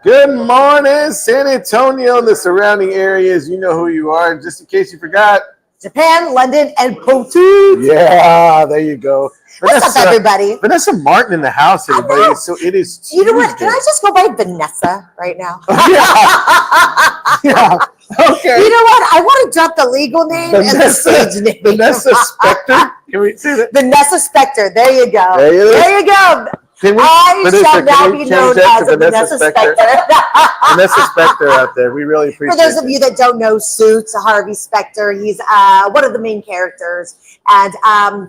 Good morning, San Antonio and the surrounding areas. You know who you are. Just in case you forgot, Japan, London, and Poland. yeah, there you go. What's up, everybody? Vanessa Martin in the house, everybody. So it is Tuesday. You know what? Can I just go by Vanessa right now? Yeah. Okay. You know what? I want to drop the legal name and the stage name. Vanessa Spector. Can we say that? Vanessa Spector. There you go. There you go. I shall now be known as Vanessa Spector. Vanessa Spector out there. We really appreciate it. For those of you that don't know Suits, Harvey Specter, he's one of the main characters. And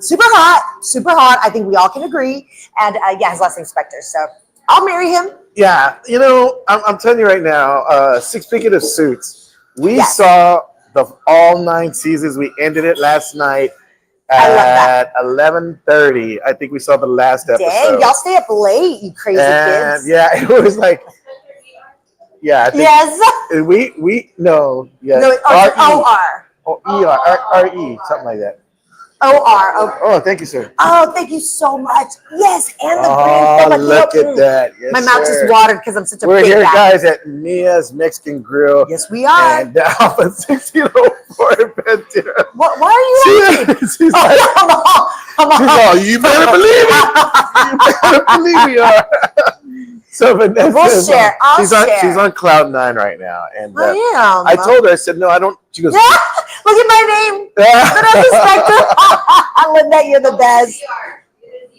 super hot. I think we all can agree. And yeah, his last name's Spector. So I'll marry him. Yeah, you know, I'm telling you right now, speaking of Suits, we saw all 9 seasons. We ended it last night at 11:30. I think we saw the last episode. Dang, y'all stay up late, you crazy kids. Yeah, it was like, I think No, R-E, something like that. O-R. Oh, thank you, sir. Oh, thank you so much. Yes, and the green. Look at that. Yes, my mouth just watered because I'm such a We're big here, guy. guys, at Mia's Mexican Grill. Yes, we are. And off of 1604 Ventura. Why are you laughing? She's like, come on. She's all, you better believe it. You better believe we are. So Vanessa, we'll share. She's on cloud 9 right now, and I told her, I said, no, I don't. She goes, look at my name, Vanessa Spector. Lynette, you're the best.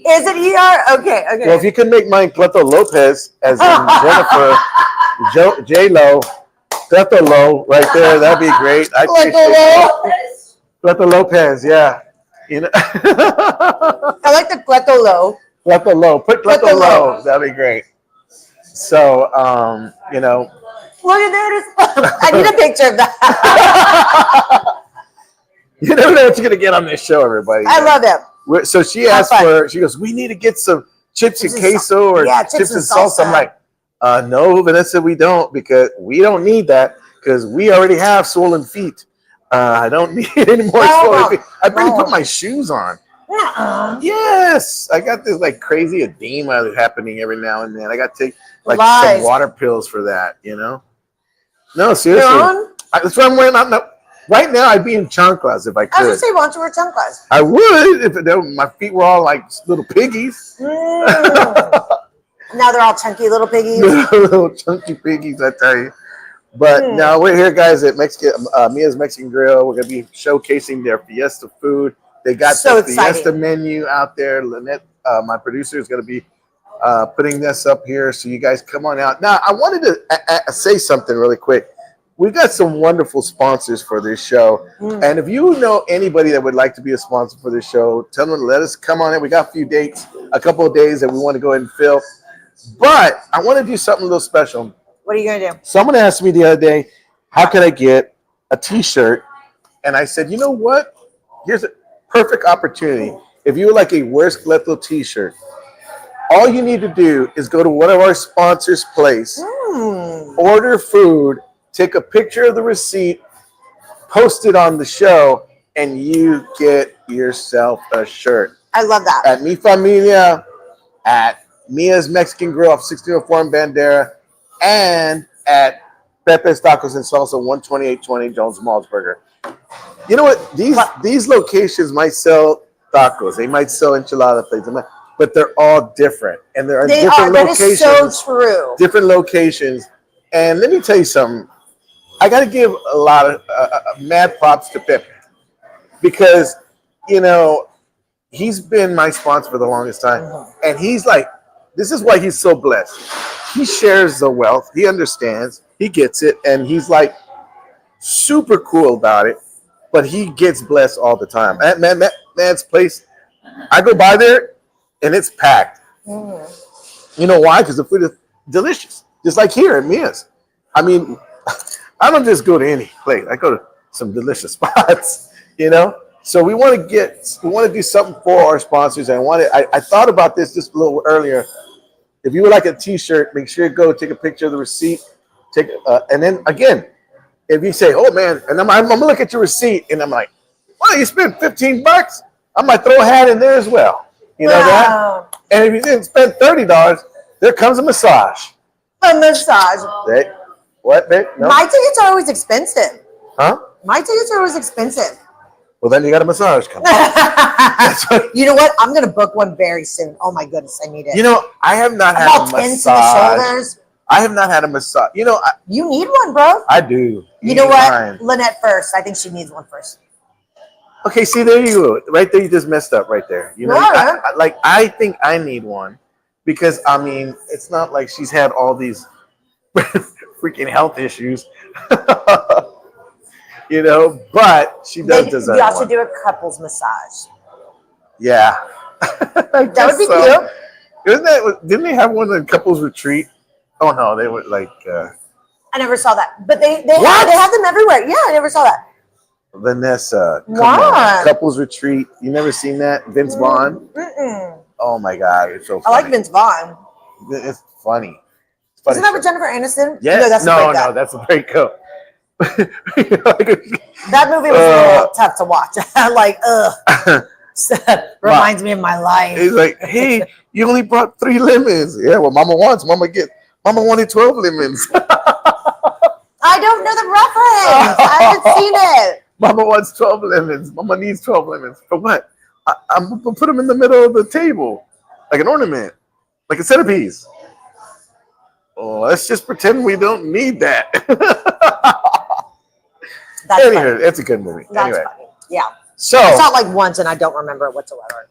Is it ER? Okay. Well, if you can make mine Cleto Lopez, as in Jennifer, J-Lo, Cleto Lo, right there, that'd be great. Cleto Lopez, yeah. You know, I like the Cleto Lo. Cleto Lo, put Cleto Lo, that'd be great. So, you know. Look at that. I need a picture of that. You never know what you're going to get on this show, everybody. I love it. So she asked she goes, we need to get some chips and queso or chips and salsa. I'm like, no, Vanessa, we don't, because we don't need that because we already have swollen feet. I don't need any more swollen feet. I barely put my shoes on. Yes, I got this like crazy edema happening every now and then. I got to take like some water pills for that, you know? No, seriously. That's why I'm wearing right now. I'd be in chanclas if I could. I was going to say, why don't you wear chanclas? I would if my feet were all like little piggies. Now they're all chunky little piggies. Little chunky piggies, I tell you. But now we're here, guys, at Mia's Mexican Grill. We're going to be showcasing their Fiesta food. They got the Fiesta menu out there. Lynette, my producer, is going to be putting this up here, so you guys come on out. Now, I wanted to say something really quick. We've got some wonderful sponsors for this show, and if you know anybody that would like to be a sponsor for this show, tell them to let us come on in. We got a few dates, a couple of days that we want to go ahead and fill, but I want to do something a little special. What are you going to do? Someone asked me the other day, how can I get a t-shirt? And I said, you know what? Here's a perfect opportunity. If you would like a Where's Cleto t-shirt, all you need to do is go to one of our sponsors' place, order food, take a picture of the receipt, post it on the show, and you get yourself a shirt. I love that. At Mi Familia, at Mia's Mexican Grill off 1604 in Bandera, and at Pepe's Tacos and Salsa, 12820 Jones Maltsburger. You know what? These locations might sell tacos. They might sell enchilada plates. But they're all different. And there are different locations. That is so true. Different locations. And let me tell you something. I got to give a lot of mad props to Pepe. Because, you know, he's been my sponsor for the longest time. And he's like, this is why he's so blessed. He shares the wealth. He understands. He gets it. And he's like super cool about it. But he gets blessed all the time. That man's place, I go by there and it's packed. You know why? Because the food is delicious. Just like here at Mia's. I mean, I don't just go to any place. I go to some delicious spots, you know? So we want to do something for our sponsors. And I thought about this just a little earlier. If you would like a t-shirt, make sure you go take a picture of the receipt. And then again, if you say, oh man, and I'm gonna look at your receipt and I'm like, well, you spent $15. I might throw a hat in there as well. You know that? And if you didn't spend $30, there comes a massage. A massage. Babe? What, babe? No? My tickets are always expensive. Huh? My tickets are always expensive. Well, then you got a massage coming. You know what? I'm gonna book one very soon. Oh my goodness, I need it. You know, I have not had About a 10 to the massage. shoulders. I have not had a massage. You know, You need one, bro. I do. You know what? Mine. Lynette first. I think she needs one first. Okay, see, there you go. Right there, you just messed up right there. You know, Yeah. I think I need one because, I mean, it's not like she's had all these freaking health issues. You know, but she does deserve We also one. do a couples massage. Yeah. That would be So, cute. Didn't they have one in couples retreat? Oh, no, they were like I never saw that, but they What? have them everywhere. Yeah, I never saw that. Vanessa. Come What? on. Couples retreat. You never seen that? Vince Vaughn? Mm-mm. Oh, my God. It's so I funny. like Vince Vaughn. It's funny. It's funny Isn't that stuff. with Jennifer Aniston? Yes. No, that's a no, breakup. that's a breakup. That movie was a little tough to watch. Like, ugh. Reminds me of my life. He's like, hey, you only brought 3 lemons. Yeah, well, Mama wanted 12 lemons. I don't know the reference. I haven't seen it. Mama wants 12 lemons. Mama needs 12 lemons. For what? I'm going to put them in the middle of the table, like an ornament, like a centerpiece. Oh, let's just pretend we don't need that. That's Anyway, funny. it's a good movie. That's Anyway, funny. Yeah. so I saw it like once and I don't remember it whatsoever.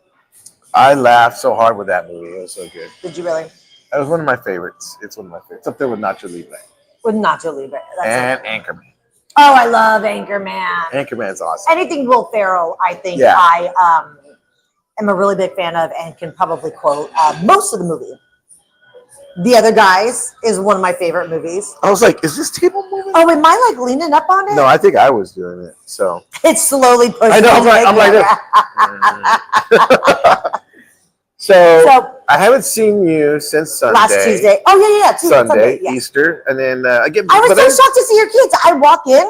I laughed so hard with that movie. It was so good. Did you really? That was one of my favorites. It's one of my favorites. It's up there with Nacho Libre With Nacho Libre. That's it. and Anchorman. Oh, I love Anchorman. Anchorman's awesome. Anything Will Ferrell, I think Yeah. I am a really big fan of and can probably quote most of the movie. The Other Guys is one of my favorite movies. I was like, is this table moving? Oh, am I like leaning up on it? No, I think I was doing it. So It's slowly pushing. I know. I'm like this. So I haven't seen you since Sunday. Last Tuesday. Oh yeah, Tuesday, Sunday, yeah. Easter, and then again. I was so shocked to see your kids. I walk in,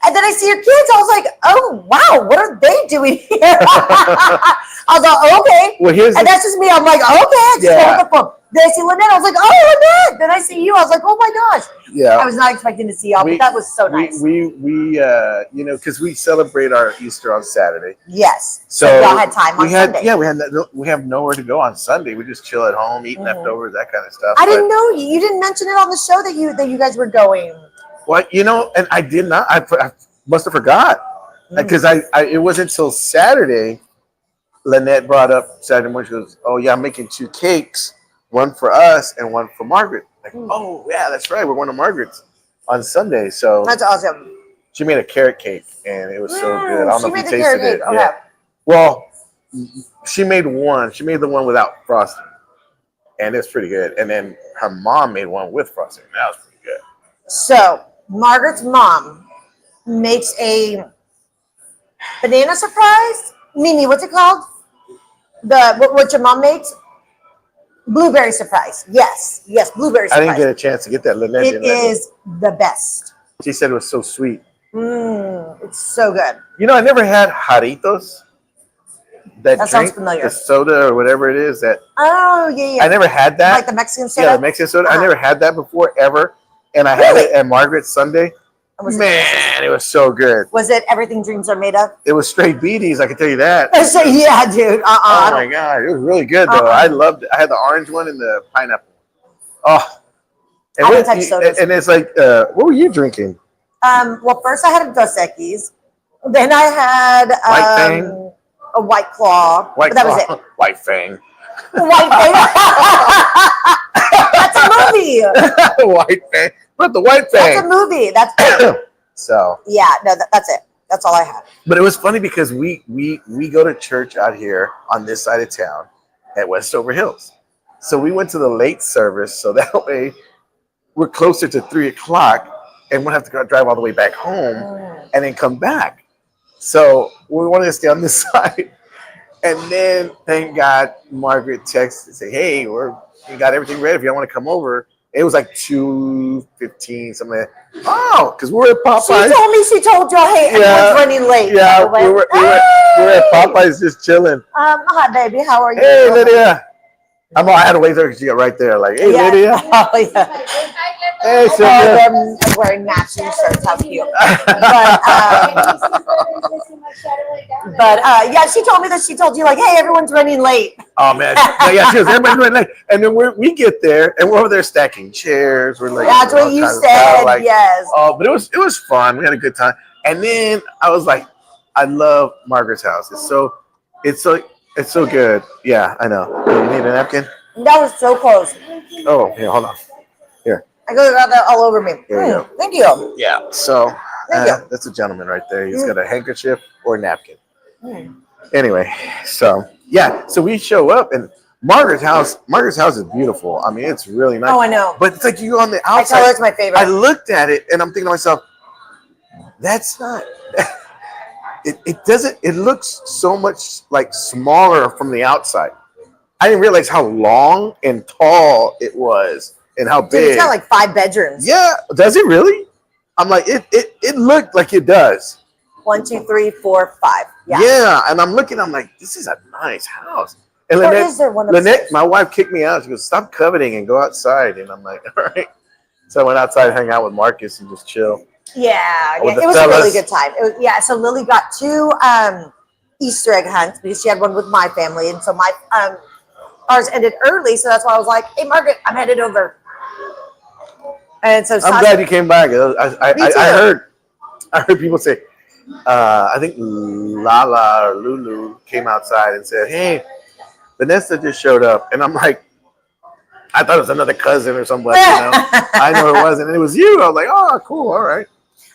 and then I see your kids. I was like, "Oh wow, what are they doing here?" I was like, "Okay," Well, here's and that's just me. I'm like, "Okay." I just Yeah. hold the phone. Then I see Lynette. I was like, "Oh, Lynette." Then I see you. I was like, "Oh my gosh." yeah. I was not expecting to see y'all, but that was so nice. We you know, because we celebrate our Easter on Saturday. Yes. So y'all had time on Sunday. Yeah, we have nowhere to go on Sunday. We just chill at home, eat leftovers, that kind of stuff. I didn't know you didn't mention it on the show that you guys were going. Well, you know, and I did not. I must have forgot because I it wasn't until Saturday. Lynette brought up Saturday morning. She goes, "Oh yeah, I'm making 2 cakes, one for us and one for Margaret." Like, oh yeah, that's right. We're going to Margaret's on Sunday. So That's awesome. she made a carrot cake, and it was so good. I don't She know made if the you carrot tasted it. cake. Okay. Yeah. Well, she made one. She made the one without frosting, and it's pretty good. And then her mom made one with frosting. That was pretty good. So Margaret's mom makes a banana surprise. Mimi, what's it called? What your mom makes? Blueberry surprise. Yes, blueberry I surprise. didn't get a chance to get that. Lynette It didn't let me. is the best. She said it was so sweet. It's so good. You know, I never had Jarritos. That That drink, sounds familiar. the soda or whatever it is. That Oh yeah. I never had that. Like the Mexican soda. Yeah, the Mexican soda. I Uh-huh. never had that before ever, and I had Really? it at Margaret's Sunday. Was Man, it was so good. Was it Everything Dreams Are Made Of? It was straight beaties. I can tell you that. So, yeah, dude. Oh my god, it was really good though. I loved it. I had the orange one and the pineapple. Oh, and, I didn't touch sodas. and it's like, what were you drinking? Well, first I had a Dos Equis. Then I had White Fang? a White Claw. White but that was Claw. it. White Fang. White Fang. That's a movie. White Fang. But the White Fang. That's a movie. That's So yeah. No, that's it. That's all I had. but it was funny because we go to church out here on this side of town at Westover Hills. So we went to the late service so that way we're closer to 3:00 and we'll have to go drive all the way back home and then come back. So we wanted to stay on this side. And then thank God Margaret texted and said, "Hey, we got everything ready if y'all want to come over." It was like 2:15, something like that. Oh, because we're at Popeyes. She told y'all, hey, everyone's running late. Yeah, By the way. we were at Popeyes just chilling. Hi, baby. How are you? Hey, Lydia. I had to wait there because she got right there. Like, hey, Yeah. Lydia. Oh, yeah. Hey, Oh, Sylvia. them wearing matching shirts. How cute. But yeah, she told me that she told you like, hey, everyone's running late. Oh man, yeah, she was everybody's running late, and then we get there and we're over there stacking chairs. We're like, That's what you said. like, Yes. oh, but it was fun. We had a good time, and then I was like, I love Margaret's house. It's so good. Yeah, I know. You need a napkin? That was so close. Oh, here, hold on. Here, I got that all over me. There you go. Thank you. yeah. So Thank you. that's a gentleman right there. He's got a handkerchief or a napkin. Mm. Anyway, so yeah, so we show up and Margaret's house. Margaret's house is beautiful. I mean, it's really nice. Oh, I know. But it's like you go on the I outside. tell her it's my favorite. I looked at it and I'm thinking to myself, that's not. It doesn't. It looks so much like smaller from the outside. I didn't realize how long and tall it was and how Dude, big. it's got like 5 bedrooms. Yeah, does it really? I'm like, it looked like it does. 1, 2, 3, 4, 5. Yeah. Yeah, and I'm looking, I'm like, this is a nice house. And Or is there one upstairs? Lynette, my wife kicked me out. She goes, stop coveting and go outside. And I'm like, all right. So I went outside and hung out with Marcus and just chill. Yeah, With it the was a really fellas. good time. Yeah, so Lily got 2 Easter egg hunts because she had one with my family, and so my ours ended early, so that's why I was like, "Hey, Margaret, I'm headed over." And so I'm glad you came back. I heard people say, I think Lala or Lulu came outside and said, "Hey, Vanessa just showed up," and I'm like, I thought it was another cousin or somebody. I know it wasn't, and it was you. I was like, "Oh, cool, all right."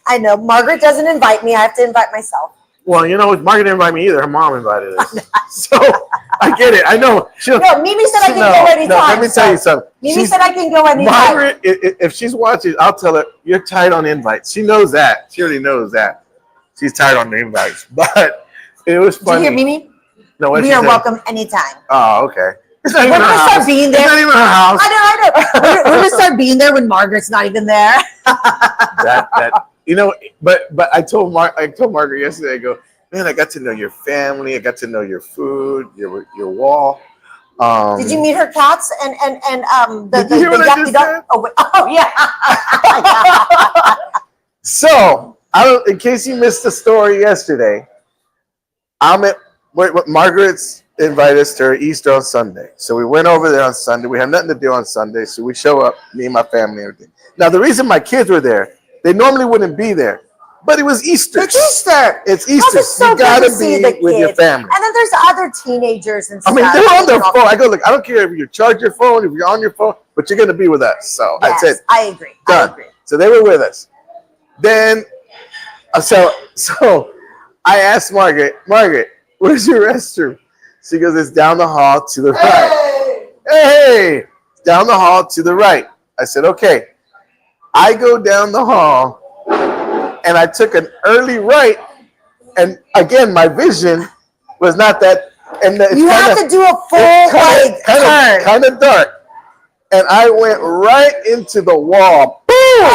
I know Margaret doesn't invite me; I have to invite myself. Well, Margaret didn't invite me either. Her mom invited us, so I get it. I know. No, Mimi said I can go anytime. No, let me tell you something. Mimi said I can go anytime. Margaret, if she's watching, I'll tell her you're tight on invites. She knows that. She already knows that. She's tight on the invites. But it was funny. Did you hear Mimi? No, what We she are said? welcome anytime. Oh, okay. It's not We're even her gonna house. start being there. It's not even her house. I know. We're gonna start being there when Margaret's not even there. But I told Margaret yesterday. I go, man, I got to know your family. I got to know your food, your wall. Did you meet her cats and the Did you hear what I yuppie just dog? said? Oh yeah. So, in case you missed the story yesterday, Margaret's invited us to her Easter on Sunday. So we went over there on Sunday. We had nothing to do on Sunday, so we show up, me and my family and everything. Now, the reason my kids were there, they normally wouldn't be there, but it was Easter. It's Easter. It's Easter. It's so You gotta good to see be the with your kids. family. And then there's other teenagers and I stuff. mean, they're on their phone. I go, look, I don't care if you charge your phone, if you're on your phone, but you're going to be with us. So Yes, I said, I agree. done. I agree. So they were with us. Then, so I asked Margaret, where's your restroom? She goes, it's down the hall to the right. Hey, it's down the hall to the right. I said, okay. I go down the hall, and I took an early right, and again, my vision was not that. And You have to do a full turn. kind of dark, and I went right into the wall. Boom!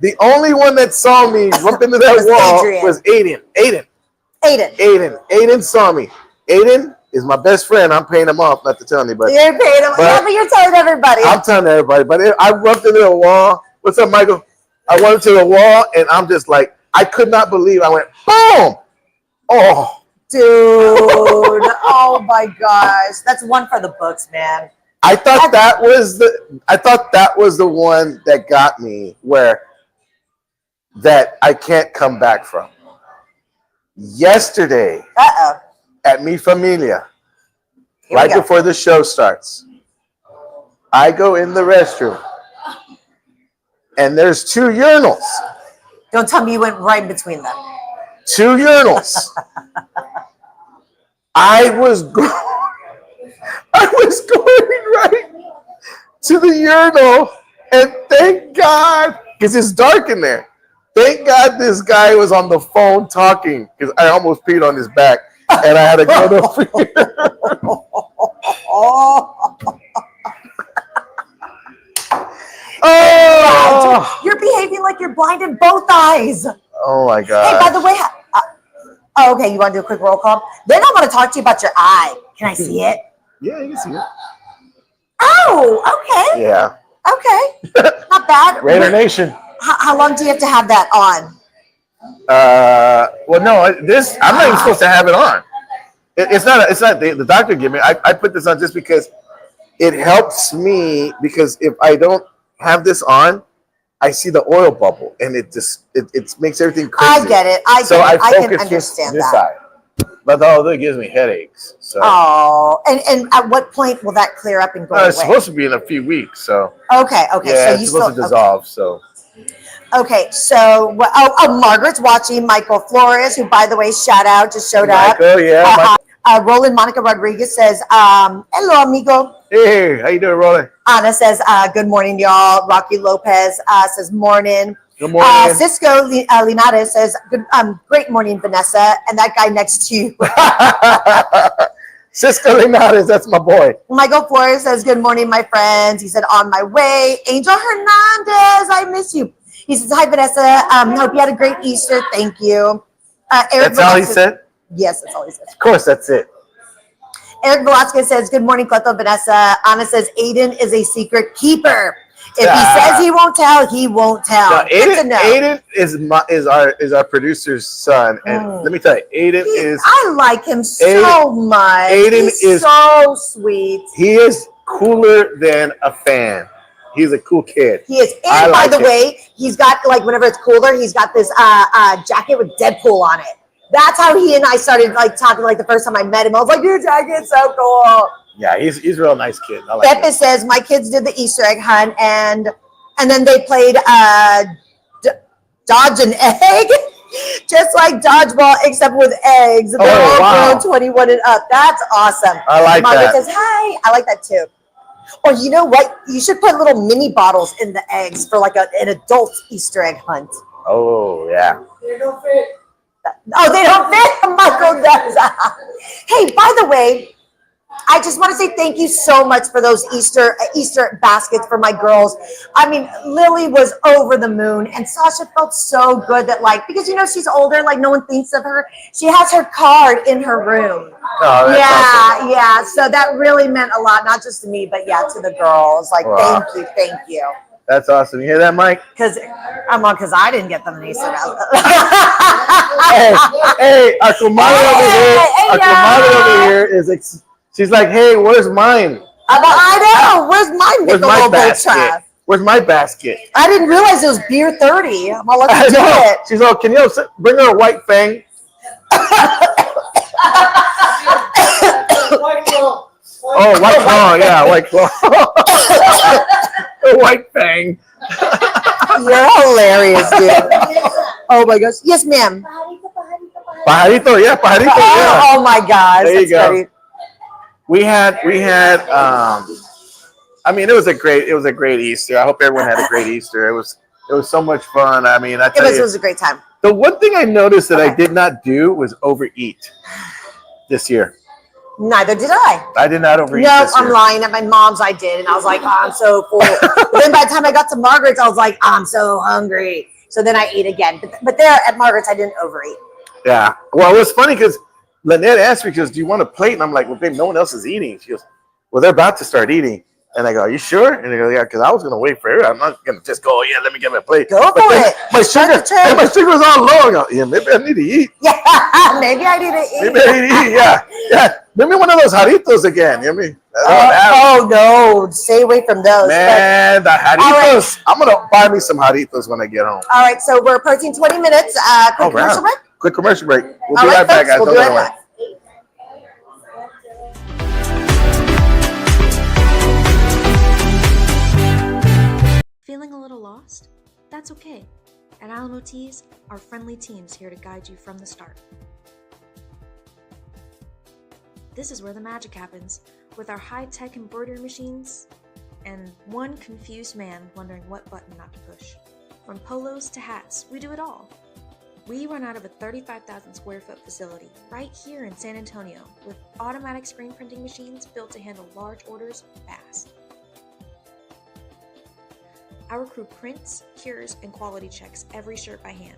The only one that saw me bump into that wall Adrian. was Aiden. Aiden saw me. Aiden is my best friend. I'm paying him off not to tell anybody. You're paying them. Yeah, but you're telling everybody. I'm telling everybody. But I bumped into the wall. What's up, Michael? I went to the wall, and I'm just like, I could not believe. I went, boom! Oh, dude. Oh my gosh. That's one for the books, man. I thought that was the one that got me that I can't come back from. Yesterday at Mi Familia, right before the show starts, I go in the restroom and there's 2 urinals. Don't tell me you went right in between them. 2 urinals. I was going right to the urinal, and thank God, because it's dark in there. Thank God this guy was on the phone talking, because I almost peed on his back, and I had to go over here. Oh! You're behaving like you're blind in both eyes. Oh my God. Hey, by the way, okay, you want to do a quick roll call? Then I want to talk to you about your eye. Can I see it? Yeah, you can see it. Oh, okay. Yeah. Okay. Not bad. Raider Nation. How long do you have to have that on? Well, no, this I'm not even supposed to have it on. It's not. It's not. The doctor gave me. I put this on just because it helps me. Because if I don't have this on, I see the oil bubble, and it makes everything crazy. I get it. I can understand this that. side. But although it gives me headaches, so Oh, and at what point will that clear up and go it's away? supposed to be in a few weeks. So Okay. yeah, So it's you supposed to still dissolve. So okay. So Margaret's watching. Michael Flores, who by the way, shout out, just showed up. Michael, yeah. Roland Monica Rodriguez says, "Hello, amigo." Hey, how you doing, Roland? Anna says, "Good morning, y'all." Rocky Lopez says, "Morning." Good morning. Cisco Linares says, "Good, great morning, Vanessa." And that guy next to you, Cisco Linares, that's my boy. Michael Flores says, "Good morning, my friends." He said, "On my way." Angel Hernandez, I miss you. He says, "Hi, Vanessa. Hope you had a great Easter. Thank you." Eric That's all he Velasquez, said? yes, that's all he says. Of course, that's it. Eric Velasquez says, "Good morning, Cleto, Vanessa." Anna says, "Aiden is a secret keeper. If he says he won't tell, he won't tell." Now, Good to know. Aiden is our producer's son, and let me tell you, Aiden is. I like him so much. He's so sweet. He is cooler than a fan. He's a cool kid. He is. And by the way, he's got like whenever it's cooler, he's got this jacket with Deadpool on it. That's how he and I started like talking. Like the first time I met him, I was like, "Your jacket's so cool." Yeah, he's a real nice kid. I like Pepe says my kids did the Easter egg hunt and then they played Dodge an Egg, just like dodgeball except with eggs. They're all grown 21 and up. That's awesome. I like Margaret that. says hi. I like that too. Or you know what? You should put little mini bottles in the eggs for like an adult Easter egg hunt. Oh yeah. They don't fit. Oh, they don't fit. Michael does. Hey, by the way, I just want to say thank you so much for those Easter baskets for my girls. I mean, Lily was over the moon, and Sasha felt so good that because she's older, like no one thinks of her. She has her card in her room. Oh, that's awesome. Yeah. So that really meant a lot, not just to me, but to the girls. Like, wow. Thank you. That's awesome. You hear that, Mike? Because I didn't get them an Easter basket. hey, our comadre over here is. She's like, "Hey, where's mine?" I know. Where's mine? Where's my basket? Where's my basket? I didn't realize it was beer 30. I'm all, let's do it. She's like, "Can you bring her a white fang?" White claw. Oh, white claw. Yeah, white claw. A white fang. You're hilarious, dude. Oh my gosh. Yes, ma'am. Pajarito, yeah, pajarito, yeah. Oh my gosh. There you go. Funny. We had I mean, it was a great Easter. I hope everyone had a great Easter. It was so much fun. I mean, it was a great time. The one thing I noticed that I did not do was overeat this year. Neither did I. I did not overeat No, this year. I'm lying. At my mom's, I did. And I was like, oh, I'm so full. But then by the time I got to Margaret's, I was like, I'm so hungry. So then I ate again. But there at Margaret's, I didn't overeat. Yeah. Well, it was funny because Lynette asked me, "Do you want a plate?" And I'm like, "Well, babe, no one else is eating." She goes, "Well, they're about to start eating." And I go, "Are you sure?" And they go, "Yeah," because I was going to wait for her. I'm not going to just go, "Yeah, let me get my plate." Go for it. My sugar was all low. I go, "Yeah, maybe I need to eat." Yeah, maybe I need to eat. Maybe I need to eat, yeah. Give me one of those jarritos again. You know what I mean? Oh, no. Stay away from those. Man, the jarritos. Right. I'm going to buy me some jarritos when I get home. All right, so we're approaching 20 minutes. Quick commercial break? Quick commercial break. We'll be right back, guys. We'll be right back. Feeling a little lost? That's okay. At Alamo Tees, our friendly team's here to guide you from the start. This is where the magic happens, with our high-tech embroidery machines and one confused man wondering what button not to push. From polos to hats, we do it all. We run out of a 35,000 square foot facility right here in San Antonio with automatic screen printing machines built to handle large orders fast. Our crew prints, cures, and quality checks every shirt by hand.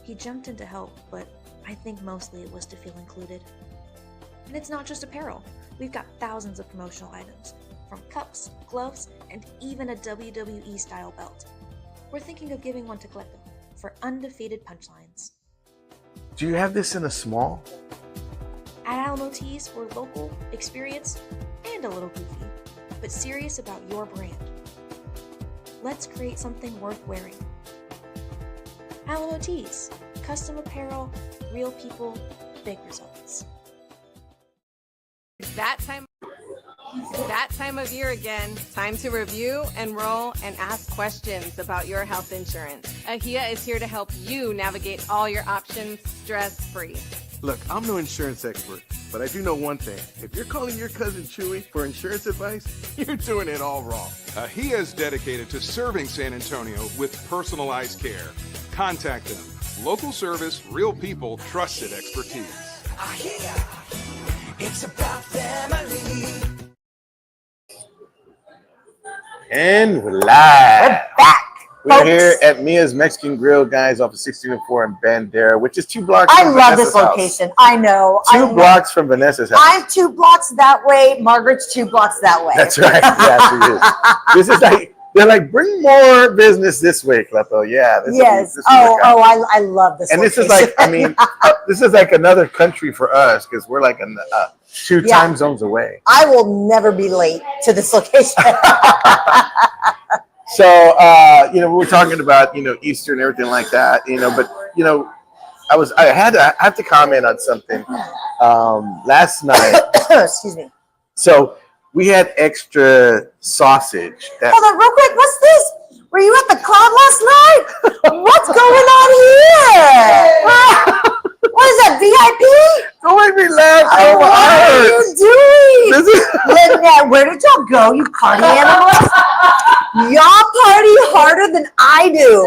He jumped in to help, but I think mostly it was to feel included. And it's not just apparel. We've got thousands of promotional items, from cups, gloves, and even a WWE-style belt. We're thinking of giving one to Cleto for undefeated punchlines. Do you have this in a small? At Alamo Tees, we're local, experienced, and a little goofy, but serious about your brand. Let's create something worth wearing. Alamo Tees, custom apparel, real people, big results. It's that time of year again. Time to review, enroll, and ask questions about your health insurance. AHIA is here to help you navigate all your options stress-free. Look, I'm no insurance expert, but I do know one thing. If you're calling your cousin Chewy for insurance advice, you're doing it all wrong. AHIA is dedicated to serving San Antonio with personalized care. Contact them. Local service, real people, trusted expertise. AHIA, it's about family. And we're live. We're back. We're folks. here at Mia's Mexican Grill, guys, off of 1604 in Bandera, which is 2 blocks I from love Vanessa's this location. house. I know. 2 blocks from Vanessa's house. I'm 2 blocks that way. Margaret's 2 blocks that way. That's right. Yeah, she is. This is like, they're like, bring more business this way, Cleto. Yeah. Yes. This will work out. I love this. And this is location. like, I mean, this is like another country for us because we're like 2 Yeah. time zones away. I will never be late to this location. So, we were talking about, Easter and everything like that, but, I have to comment on something last night. Excuse me. So we had extra sausage. Hold on, real quick. What's this? Were you at the club last night? What's going on here? What is that, VIP? Don't make me laugh. Oh, what are you doing? This is Lynette, where did y'all go, you party animals? Y'all party harder than I do.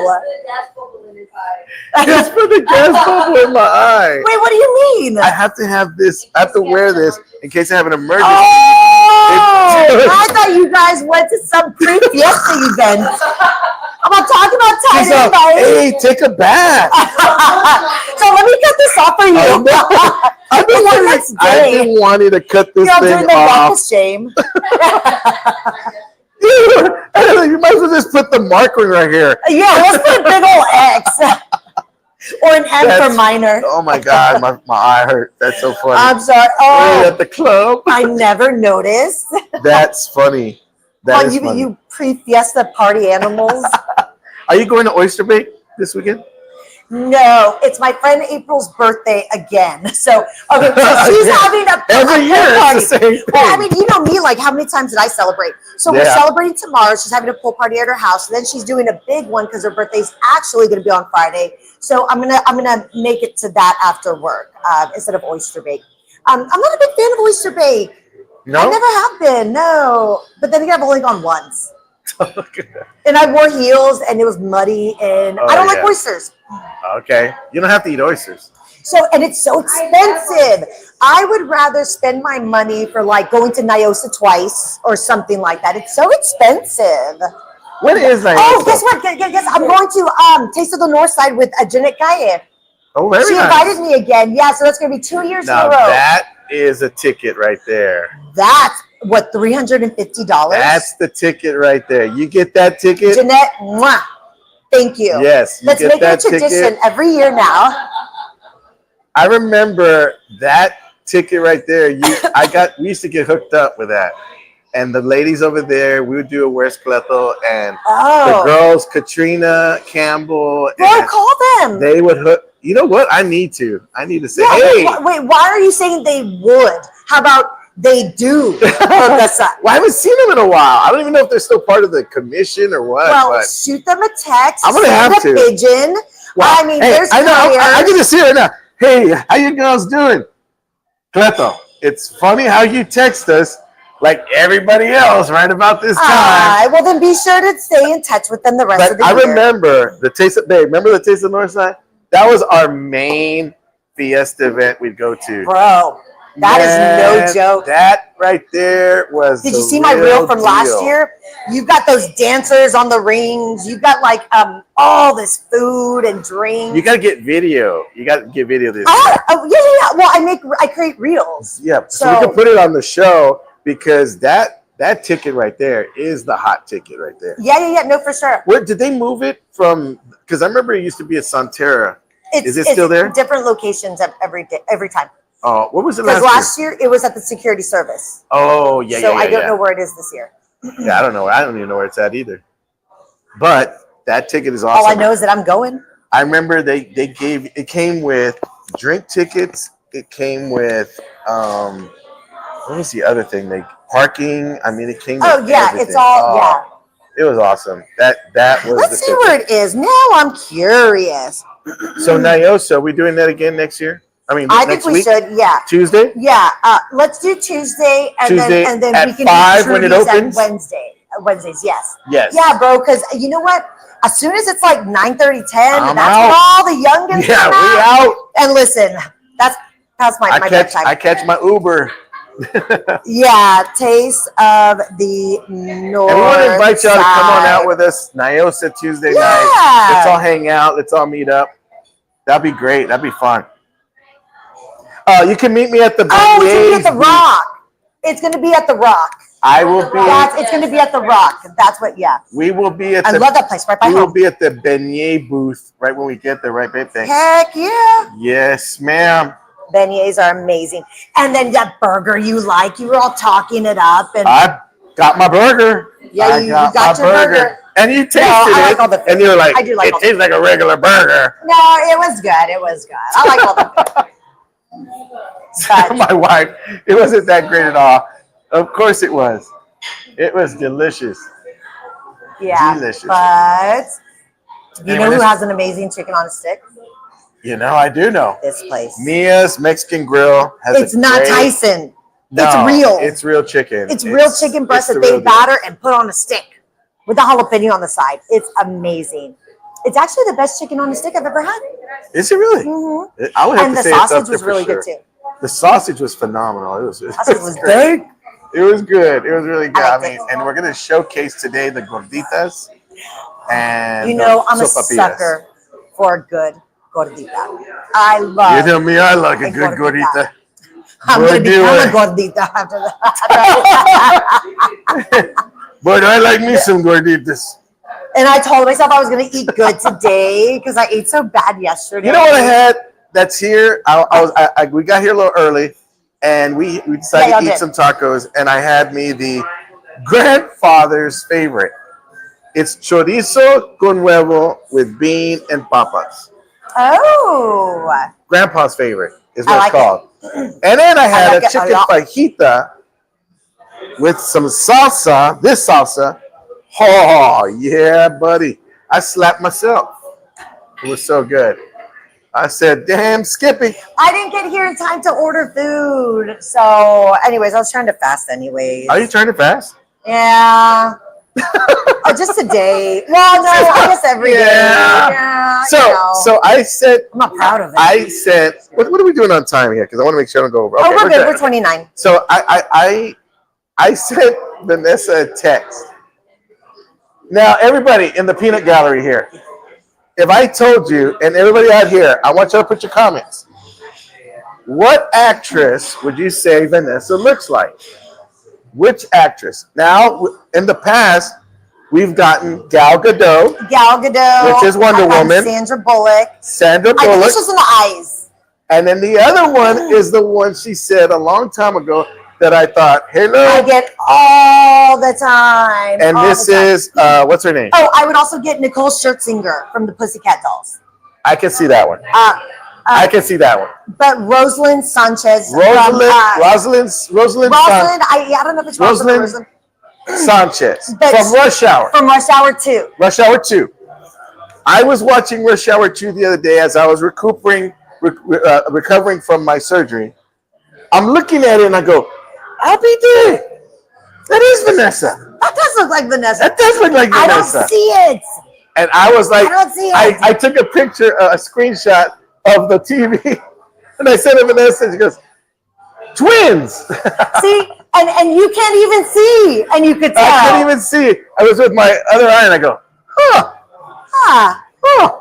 just for the gas bubble in my eye. Wait, what do you mean? I have to have this. I have to wear this in case I have an emergency. Oh, It's- I thought you guys went to some pre-fiesta event. I'm not talking about She's tight like, invite. hey, take a bath. So let me cut this off for you. I've been It's the wanting, next I've day. been wanting to cut this During thing the walk off. of shame. You might as well just put the marker right here. Yeah, let's put a big old X. Or an M That's- for minor. Oh my God, my eye hurt. That's so funny. I'm sorry. We're Oh, at the club. I never noticed. That's funny. That is funny. You pre-fiesta party animals. Are you going to Oyster Bay this weekend? No, it's my friend April's birthday again. So, okay, so she's Yeah. having a Every year pool party. it's the same thing. Well, I mean, you know me, like how many times did I celebrate? So we're Yeah. celebrating tomorrow. She's having a pool party at her house. And then she's doing a big one because her birthday's actually going to be on Friday. So I'm gonna make it to that after work instead of Oyster Bay. I'm not a big fan of Oyster Bay. No. I never have been, no. But then again, I've only gone once. And I wore heels and it was muddy and Oh, I don't like yeah. oysters. Okay. You don't have to eat oysters. So, and it's so expensive. I would rather spend my money for like going to Nyosa twice or something like that. It's so expensive. What is that? Oh, guess what? Guess I'm going to Taste of the North Side with Jeanette Calle. Oh, very She nice. invited me again. Yeah, so that's going to be 2 years Now in a row. that is a ticket right there. That's what, $350? That's the ticket right there. You get that ticket. Jeanette, mwah. Thank you. Yes, you Let's get make it a that tradition ticket. every year now. I remember that ticket right there. We used to get hooked up with that. And the ladies over there, we would do a Where's Cleto, and the Oh. girls, Katrina, Campbell, Boy, and call them. they would hook. You know what? I need to say, Yeah, hey. wait, why are you saying they would? How about they do hook us up? Well, I haven't seen them in a while. I don't even know if they're still part of the commission or what. Well, but shoot them a text. I'm gonna send have a to. pigeon. Well, I mean, hey, there's I know. I flyers. can just see right now. Hey, how you girls doing? Cleto, it's funny how you text us like everybody else right about this time. Well, then be sure to stay in touch with them the rest of But the I year. remember the Taste of Babe. Remember the Taste of Northside? That was our main fiesta event we'd go to. Bro, That is no joke. That right there was. Did the you see my reel real from last deal. year? You've got those dancers on the rings. You've got like all this food and drinks. You got to get video. You got to get video of this. Yeah. Well, I create reels. Yeah, so we can put it on the show because that ticket right there is the hot ticket right there. Yeah. No, for sure. Where did they move it from? Because I remember it used to be at Santerra. Is it still there? Different locations every time. Oh, what was it Because last year it was at the security service. Oh, yeah, So I don't know where it is this year. Yeah, I don't know. I don't even know where it's at either. But that ticket is awesome. All I know is that I'm going. I remember they gave it came with drink tickets. It came with what was the other thing? Parking. I mean, it came with everything. It's all It was awesome. That was Let's see where it is. Now I'm curious. So Nyosa, we doing that again next year? I mean, I next think we week? should, yeah. Tuesday? Yeah, let's do Tuesday, and then at we can 5 do when it Trudy's opens? at Wednesdays, yes. Yes. Yeah, bro, because you know what? As soon as it's like 9:30, 10, I'm that's out. when all the youngins Yeah, come we out. out. And listen, that's my bedtime. I catch my Uber. Yeah, Taste of the North. And we want to invite y'all to come on Side. out with us, Nyosa Tuesday Yeah. night. Let's all hang out. Let's all meet up. That'd be great. That'd be fun. You can meet me at the Oh, it's gonna be at the booth. Rock. It's gonna be at the Rock. I will be. It's gonna be at the Rock. That's what. Yeah. We will be at I the. love that place right by We will home. be at the beignet booth right when we get there. Right, babe? Thanks. Heck yeah. Yes, ma'am. Beignets are amazing. And then that burger you like, you were all talking it up. And I got my burger. Yeah, I you got my your burger. And you tasted I like it, all the food. and you were like, I do like it all the tastes like a regular burger. no, it was good. It was good. I like all the But- My wife, it wasn't that great at all. Of course it was. It was delicious. yeah. Delicious. But you Anyway, know who this- has an amazing chicken on a stick? You know, I do know. This place. Mia's Mexican Grill has It's a not great, Tyson. No, it's real. It's real chicken. It's real chicken breast it's that the they real deal. batter and put on a stick with the jalapeno on the side. It's amazing. It's actually the best chicken on a stick I've ever had. Is it really? Mhm. I would have And to the say it's up sausage there was for really sure. good too. The sausage was phenomenal. It was Sausage was great. good. It was good. It was really good. I liked mean, it. and we're gonna showcase today the gorditas and You know, I'm a sopapillas. sucker for a good gordita. I love. You know me, I like a a good gordita. gordita. I'm Boy, gonna do become I. a gordita after that. But I like me some gorditas. And I told myself I was gonna eat good today because I ate so bad yesterday. You know what I had that's here? We got here a little early, and we decided y'all to eat did. some tacos, and I had me the grandfather's favorite. It's chorizo con huevo with bean and papas. Oh, Grandpa's favorite is I what like it's called. And then I had like a it a chicken lot. fajita with some salsa. This salsa. Oh, yeah, buddy. I slapped myself. It was so good. I said, damn, Skippy. I didn't get here in time to order food. So, anyways, I was trying to fast anyways. Are you trying to fast? Yeah. Just today. Well, no, I guess every day. Yeah. Yeah. So, you know. so I said, I'm not proud of it. I said, what are we doing on time here? Because I want to make sure I don't go over. oh, Okay, we're good. We're 29. So I sent Vanessa a text. Now, everybody in the peanut gallery here, if I told you, and everybody out here, I want you to put your comments. What actress would you say Vanessa looks like? Which actress? Now, in the past, we've gotten Gal Gadot, Gal Gadot. Which is Wonder I've got Woman. Sandra Bullock. Sandra I think Bullock, it's just in the eyes. and then the other one is the one she said a long time ago that I thought, hello. I get all the time. And all this the time. is, what's her name? Oh, I would also get Nicole Scherzinger from the Pussycat Dolls. I can see that one. I can see that one. But Rosalind Sanchez. Rosalind Rosalind, I don't know if it's Rosalind. Rosalind Sanchez But- from Rush Hour. From Rush Hour 2. Rush Hour 2. I was watching Rush Hour 2 the other day as I was recovering from my surgery. I'm looking at it and I go, I'll be there. That is Vanessa. That does look like Vanessa. That does look like I Vanessa. don't see it. And I was like, I don't see it. I took a picture, a screenshot of the TV, and I sent it to Vanessa, and she goes, Twins. See, and you can't even see, and you could tell. I couldn't even see. I was with my other eye, and I go, huh, huh.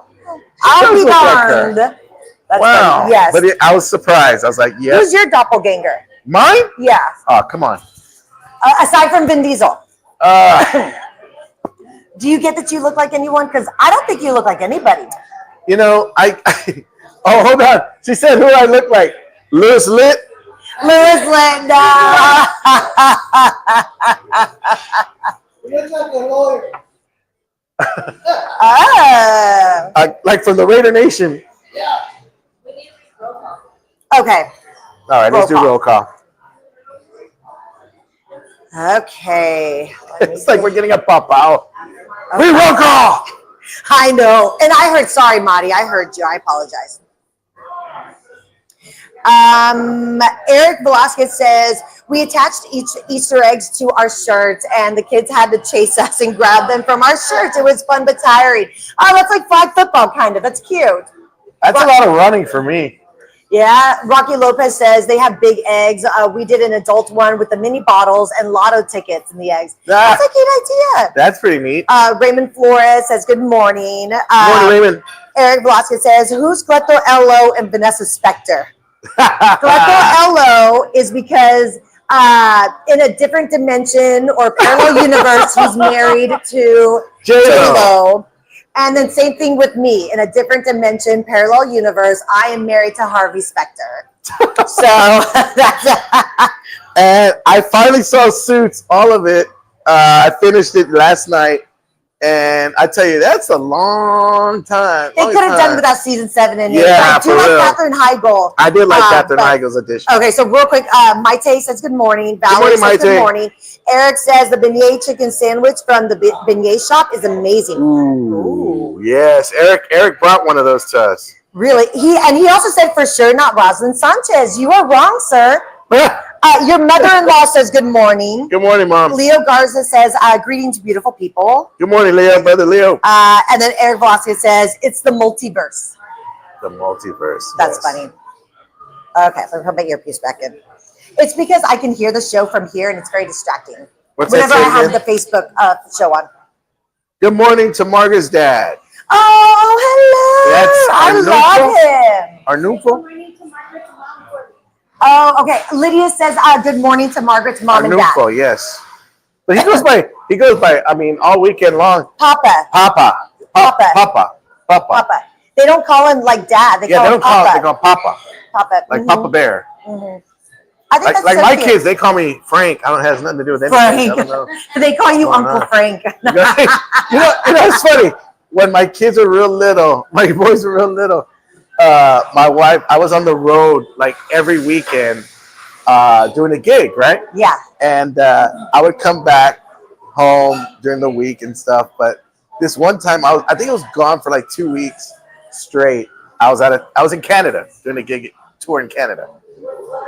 I'll does be look like her. darned. That's Wow. funny. Yes. But I was surprised. I was like, yes. Who's your doppelganger? Mine? Yeah. Oh, come on. Aside from Vin Diesel. Uh, Do you get that you look like anyone? Because I don't think you look like anybody. you know, oh, hold on. She said who I look like. Louis Litt. Louis Linda. Like from the Raider Nation. Okay. All right, let's do roll call. Okay. It's like we're getting a pop-out. We roll call. I know. And I heard, sorry, Marty. I heard you. I apologize. Eric Velasquez says, we attached Easter eggs to our shirts and the kids had to chase us and grab them from our shirts. It was fun but tiring. Oh, that's like flag football kind of. That's cute. That's a lot of running for me. Yeah, Rocky Lopez says they have big eggs. We did an adult one with the mini bottles and lotto tickets in the eggs. That's a cute idea. That's pretty neat. Raymond Flores says, good morning. Good morning, Raymond. Eric Velasquez says, who's Cleto Ello and Vanessa Spector? Cleto Ello is because in a different dimension or parallel universe, he's married to J-Lo. And then same thing with me. In a different dimension, parallel universe, I am married to Harvey Specter. So that's and I finally saw Suits, all of it. I finished it last night. And I tell you, that's a long time. They could have done without season 7 and 8. Yeah, I do like Katherine Heigl. I did like Katherine Heigl's edition. Okay, so real quick, Maite says good morning. Valerie says good morning. Eric says the beignet chicken sandwich from the beignet shop is amazing. Ooh. Yes. Eric brought one of those to us. Really? He also said for sure not Rosalind Sanchez. You are wrong, sir. Your mother-in-law says good morning. Good morning, Mom. Leo Garza says greetings, beautiful people. Good morning, Leo, brother Leo. And then Eric Velasquez says it's the multiverse. The multiverse. That's funny. Okay, so put my earpiece back in. It's because I can hear the show from here, and it's very distracting. Whenever I have the Facebook show on. Good morning to Margaret's dad. Oh, hello. I love him. Arnulfo? Oh, okay. Lydia says good morning to Margaret's mom and dad. Arnulfo, yes. But he goes by, I mean, all weekend long. Papa. They don't call him like dad. They call him Papa. They call him Papa. Papa. Like Papa Bear. Mm-hmm. I think that's like so my cute. kids, they call me Frank. I don't have nothing to do with anything. Frank. I don't know. They call you Uncle Frank. you know, it's funny. When my kids were real little, my boys were real little, my wife, I was on the road like every weekend doing a gig, right? Yeah. And I would come back home during the week and stuff. But this one time, I think I was gone for like 2 weeks straight. I was in Canada doing a gig tour in Canada.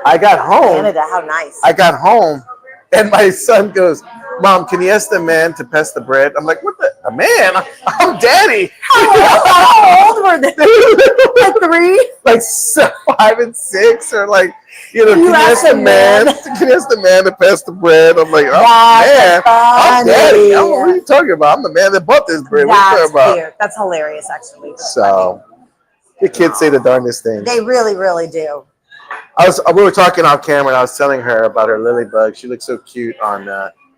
I got home. Canada, how nice. I got home, and my son goes, Mom, can you ask the man to pass the bread? I'm like, what the man? I'm daddy. How old were they? Like 3? Like 5 and 6, or like, can you ask the man? Can you ask the man to pass the bread? I'm like, man, I'm daddy. What are you talking about? I'm the man that bought this bread. What are you talking about? Cute. That's hilarious, actually. That's so, the kids say the darndest things. They really, really do. We were talking off camera, and I was telling her about her lily bug. She looked so cute on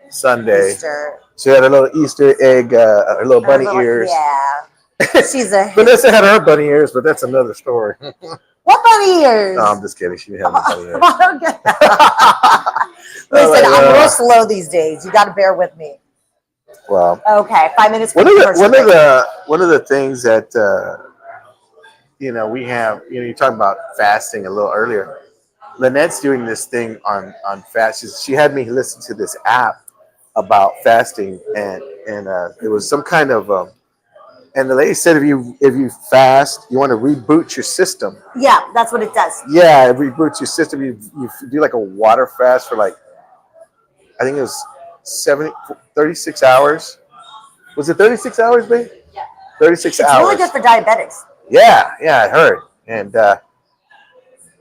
Sunday. Easter. She had a little Easter egg, her little bunny ears. Yeah. She's a. Vanessa had her bunny ears, but that's another story. What bunny ears? No, I'm just kidding. She didn't have any bunny ears. Listen, I'm real slow these days. You got to bear with me. Well. Okay, 5 minutes. One of the things that we have. You talked about fasting a little earlier. Lynette's doing this thing on fast. She had me listen to this app about fasting, and it was some kind of and the lady said if you fast, you want to reboot your system. Yeah, that's what it does. Yeah, it reboots your system. You do like a water fast for like, I think it was 36 hours. Was it 36 hours, babe? Yeah. 36 hours. It's really good for diabetics. Yeah, I heard. And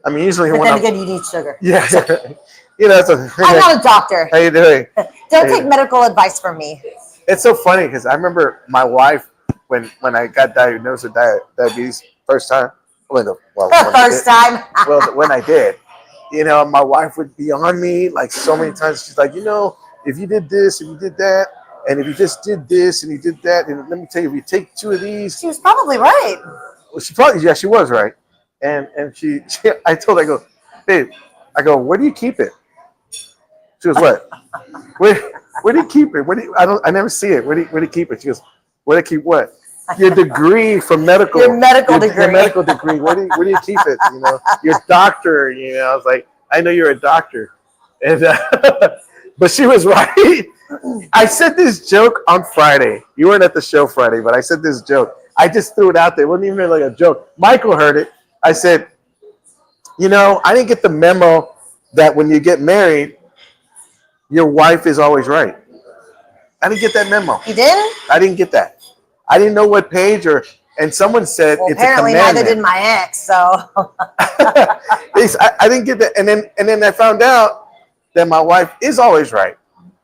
I mean, usually But when then I'm again, you need sugar. yeah, you know, it's a, I'm not a doctor. how you doing? Don't take medical advice from me. It's so funny because I remember my wife when I got diagnosed with diabetes first time. When when I First did, time. when I did, you know, my wife would be on me like so many times. She's like, you know, if you did this, if you did that, and if you just did this and you did that, and let me tell you, if you take 2 of these, She was probably right. well, she probably she was right. And she I told her, I go, babe, I go, where do you keep it? She goes, what? Where do you keep it? I never see it. Where do you keep it? She goes, where do I keep what? Your degree from medical. Your medical degree. Your medical degree. Where do you keep it? You know, your doctor. You know, I was like, I know you're a doctor, and but she was right. I said this joke on Friday. You weren't at the show Friday, but I said this joke. I just threw it out there. It wasn't even like a joke. Michael heard it. I said, you know, I didn't get the memo that when you get married, your wife is always right. I didn't get that memo. You didn't? I didn't get that. I didn't know what page and someone said Well, it's apparently a commandment. neither did my ex. So I didn't get that, and then I found out that my wife is always right,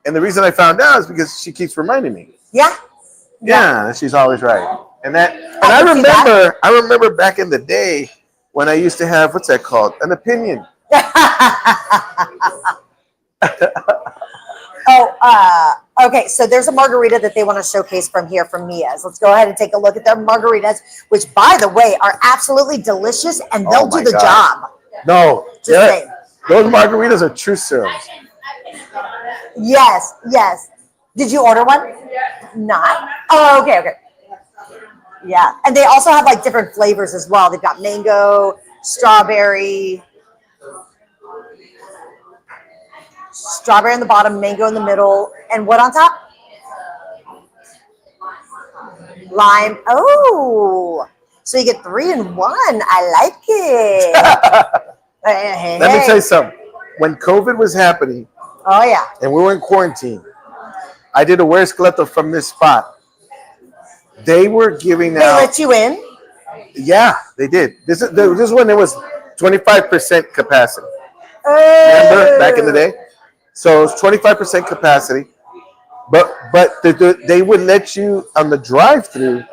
and the reason I found out is because she keeps reminding me. yeah. Yeah, she's always right, and I can see that. I remember back in the day when I used to have what's that called, an opinion. Okay, so there's a margarita that they want to showcase from here from Mia's. Let's go ahead and take a look at their margaritas, which, by the way, are absolutely delicious, and they'll do my the God. job. No, Just saying. those margaritas are true serums. Yes, yes. Did you order one? Not. Oh, okay. Yeah, and they also have like different flavors as well. They've got mango, strawberry in the bottom, mango in the middle, and what on top? Lime. Oh, so you get 3 in 1. I like it. Hey, Let me tell you something. When COVID was happening Oh yeah. and we were in quarantine, I did a Where's Cleto from this spot. They were giving They out. let you in. Yeah, they did. This is when there was 25% capacity. Remember back in the day? So it's 25% capacity, but they would let you on the drive-through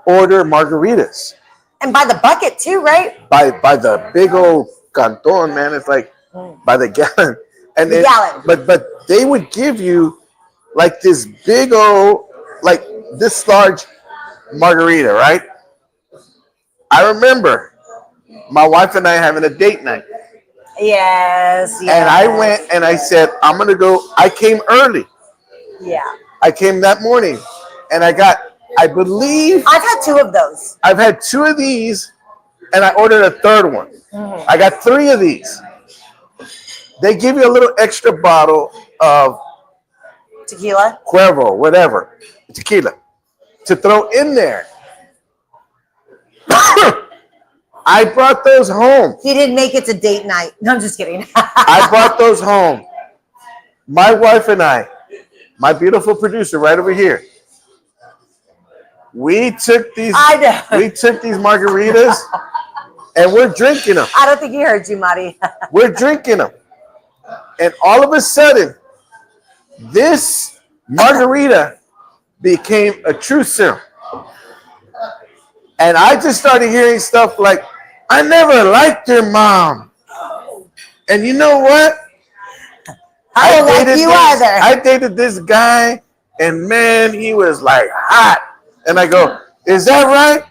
order margaritas And by the bucket too, right? by the big old canton, man. It's like by the gallon, and The gallon. But they would give you like this big old like this large margarita, right? I remember my wife and I having a date night. Yes. And I went and I said, I'm going to go. I came early. Yeah. I came that morning and I believe I've had 2 of those. I've had 2 of these and I ordered a 3rd one. I got 3 of these. They give you a little extra bottle of Tequila. Cuervo, whatever, tequila, to throw in there. I brought those home. He didn't make it to date night. No, I'm just kidding. I brought those home. My wife and I, my beautiful producer right over here, we took these margaritas and we're drinking them. I don't think he heard you, Marty. We're drinking them. And all of a sudden, this margarita became a true serum. And I just started hearing stuff like, I never liked your mom. And you know what? I don't like you either. I dated this guy, and man, he was like hot. And I go, is that right?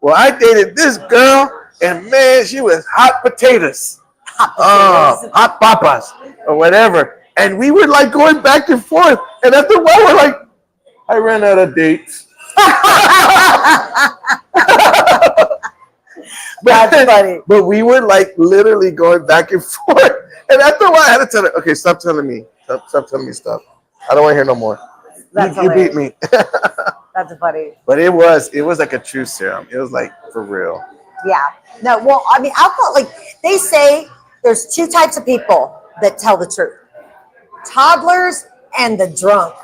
Well, I dated this girl, and man, she was hot potatoes. Hot papas, or whatever. And we were like going back and forth. And after a while, we're like, I ran out of dates. That's funny. But we were like literally going back and forth. And after a while, I had to tell her, okay, stop telling me. Stop telling me stuff. I don't want to hear no more. You beat me. That's funny. But it was like a true serum. It was like for real. Yeah. No, well, I mean, alcohol, like they say there's 2 types of people that tell the truth. Toddlers and the drunk.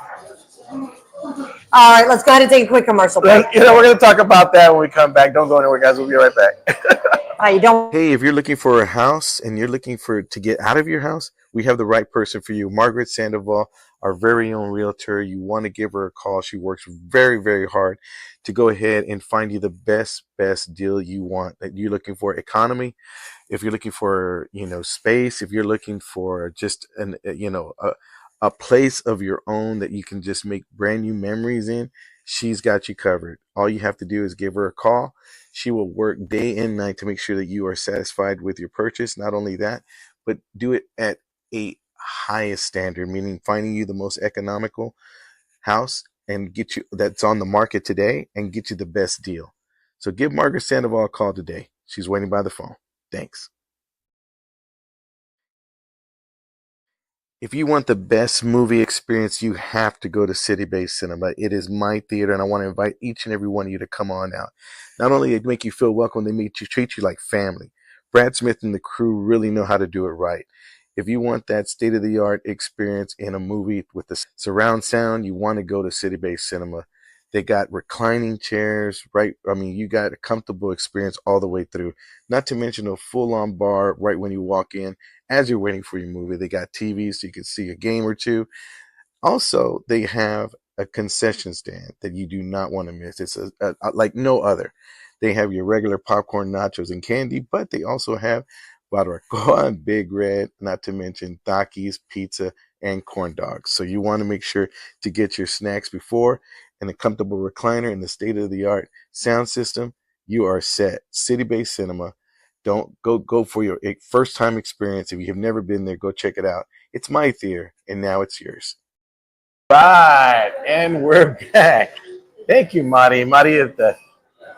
All right, let's go ahead and take a quick commercial break. We're going to talk about that when we come back. Don't go anywhere, guys. We'll be right back. You don't. Hey, if you're looking for a house and you're looking for to get out of your house, we have the right person for you. Margaret Sandoval, our very own realtor. You want to give her a call. She works very, very hard to go ahead and find you the best deal you want. That you're looking for economy, if you're looking for space, if you're looking for just a place of your own that you can just make brand new memories in, she's got you covered. All you have to do is give her a call. She will work day and night to make sure that you are satisfied with your purchase. Not only that, but do it at a highest standard, meaning finding you the most economical house and get you that's on the market today and get you the best deal. So give Margaret Sandoval a call today. She's waiting by the phone. Thanks. If you want the best movie experience, you have to go to City Based Cinema. It is my theater, and I want to invite each and every one of you to come on out. Not only they make you feel welcome, they treat you like family. Brad Smith and the crew really know how to do it right. If you want that state-of-the-art experience in a movie with the surround sound, you want to go to City Based Cinema. They got reclining chairs, right? I mean, you got a comfortable experience all the way through. Not to mention a full-on bar right when you walk in. As you're waiting for your movie, they got TVs so you can see a game or two. Also, they have a concession stand that you do not want to miss. It's like no other. They have your regular popcorn, nachos, and candy, but they also have barbacoa and Big Red, not to mention Takis, pizza, and corn dogs. So you want to make sure to get your snacks before, and a comfortable recliner and the state-of-the-art sound system. You are set. City-based cinema. Don't go for your first time experience. If you have never been there, go check it out. It's my theater, and now it's yours. Right, and we're back. Thank you, Marty. Marty at the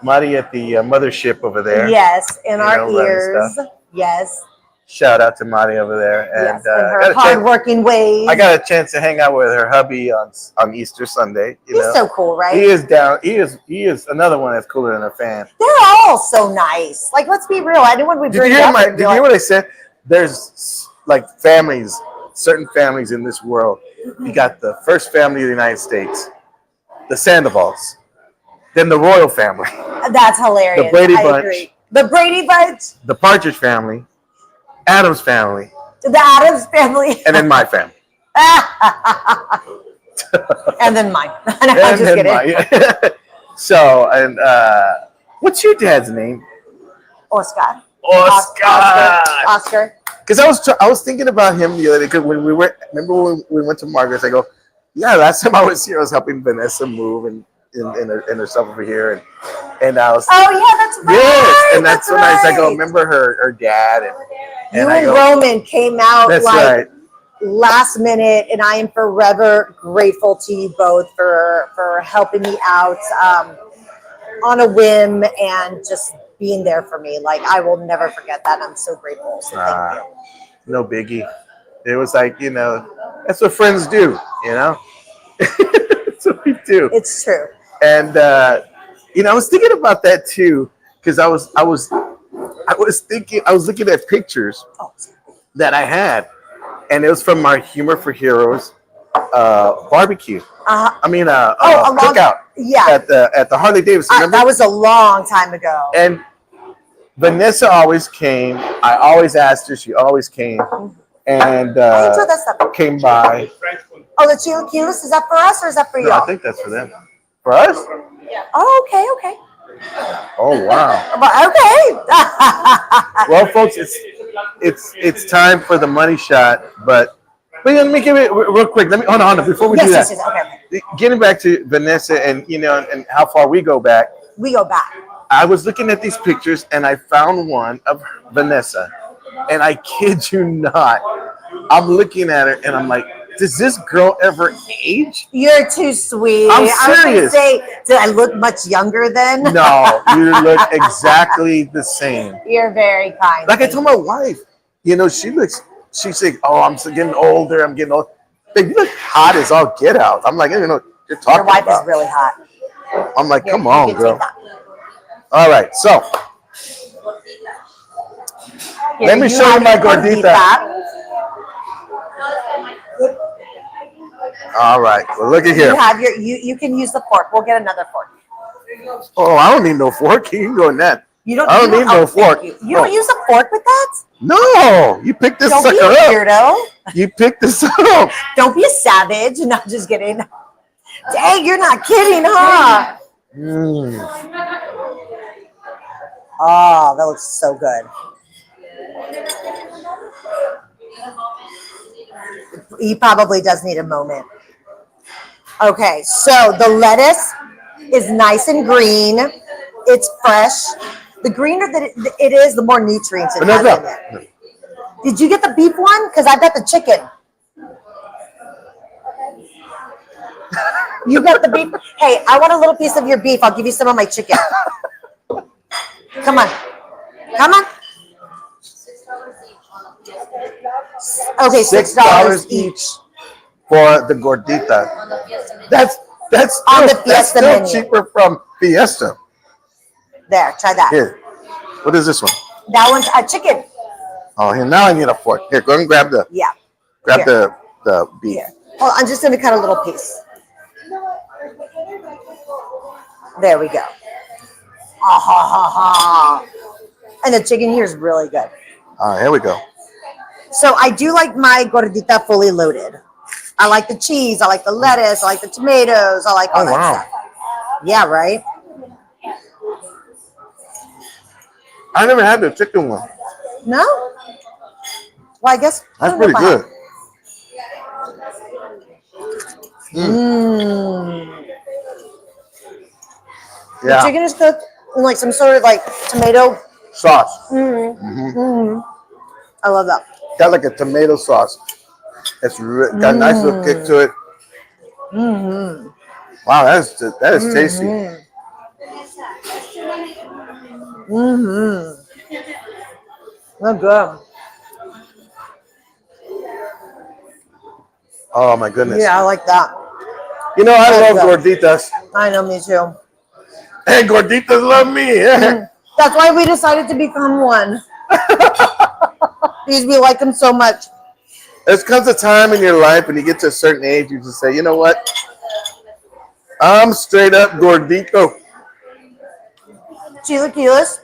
mothership over there. Yes, in our running ears. stuff. Yes. Shout out to Marty over there, Yes, and and I her got a chance- hardworking ways. I got a chance to hang out with her hubby on Easter Sunday. He's so cool, right? He is down. He is another one that's cooler than a fan. They're all so nice. Like, let's be real. Anyone would Did you bring hear up my? and Did be you hear like, what I said? There's like families, certain families in this world. You got the first family of the United States, the Sandovals, then the royal family, that's hilarious. the Brady I Bunch, agree. The Brady Bunch, the Partridge family, Adams family, the Adams family, and then my family. and then mine. No, I'm And just then kidding. So, and what's your dad's name? Oscar. Oscar. Because I was thinking about him the other day. Because when we went, remember when we went to Margaret's? I go, yeah. Last time I was here, I was helping Vanessa move and her stuff over here, and I was. Oh yeah, that's right. Yes, and that's so nice. I go, right. remember her dad You and I and go, Roman came out that's like right. last minute, and I am forever grateful to you both for helping me out on a whim and just being there for me. Like, I will never forget that. I'm so grateful. So thank you. No biggie. It was like, that's what friends do, That's what we do. It's true. And I was thinking about that too, because I was looking at pictures that I had, and it was from our Humor for Heroes barbecue. Cookout. Yeah. At the Harley Davidson. Remember? That was a long time ago. And Vanessa always came. I always asked her. She always came, and I enjoy that stuff. came by. Oh, the chilaquiles, is that for us or is that for No, y'all? I think that's for them. For us? Oh, okay. Oh wow. Okay. Well, folks, it's time for the money shot, but let me give it real quick. Let me hold on before we do that. Yes, okay. Getting back to Vanessa and and how far we go back. We go back. I was looking at these pictures and I found one of Vanessa, and I kid you not, I'm looking at her and I'm like, does this girl ever age? You're too sweet. I'm I was serious. gonna say, did I look much younger then? No, you look exactly the same. You're very kind. Like I told my wife, she's like, oh, I'm getting older. I'm getting old. Babe, you look hot as all get out. I'm like, you're talking Your wife about. is really hot. I'm like, Here, come you on, can girl. take that. All right, so Here, let me show you have my your gordita. All right, well, look at here. You have you can use the fork. We'll get another fork. Oh, I don't need no fork. You can go in that. You don't. I don't need no thank fork. You, don't No. use a fork with that? No, you pick this Don't be sucker a up. weirdo. You pick this up. Don't be a savage. Not just kidding. Dang, you're not kidding, huh? Mm. Oh, that looks so good. He probably does need a moment. Okay, so the lettuce is nice and green. It's fresh. The greener that it is, the more nutrients it has in Vanessa. it. Did you get the beef one? Because I got the chicken. You got the beef? Hey, I want a little piece of your beef. I'll give you some of my chicken. Come on. Come on. Okay, $6 each. For the gordita. That's On the that's Fiesta still menu. cheaper from Fiesta. There, try that. Here, what is this one? That one's a chicken. Oh, here now I need a fork. Here, go and grab the Yeah. grab Here. the beef. Here. Oh, I'm just gonna cut a little piece. There we go. Ah ha ha ha. And the chicken here is really good. All right, here we go. So I do like my gordita fully loaded. I like the cheese. I like the lettuce. I like the tomatoes. I like all that wow. stuff. Yeah, right? I never had the chicken one. No? Well, I guess. That's pretty good. Mmm. The Yeah, chicken is cooked in like some sort of like tomato. sauce. I love that. Got like a tomato sauce. It's got a nice little kick to it. Wow, that is tasty. That's good. Oh my goodness. Yeah, I like that. You know I That's love good. gorditas. I know, me too. And gorditas love me. That's why we decided to become one. Because we like them so much. There comes a time in your life when you get to a certain age, you just say, you know what? I'm straight up gordito. Chilaquiles.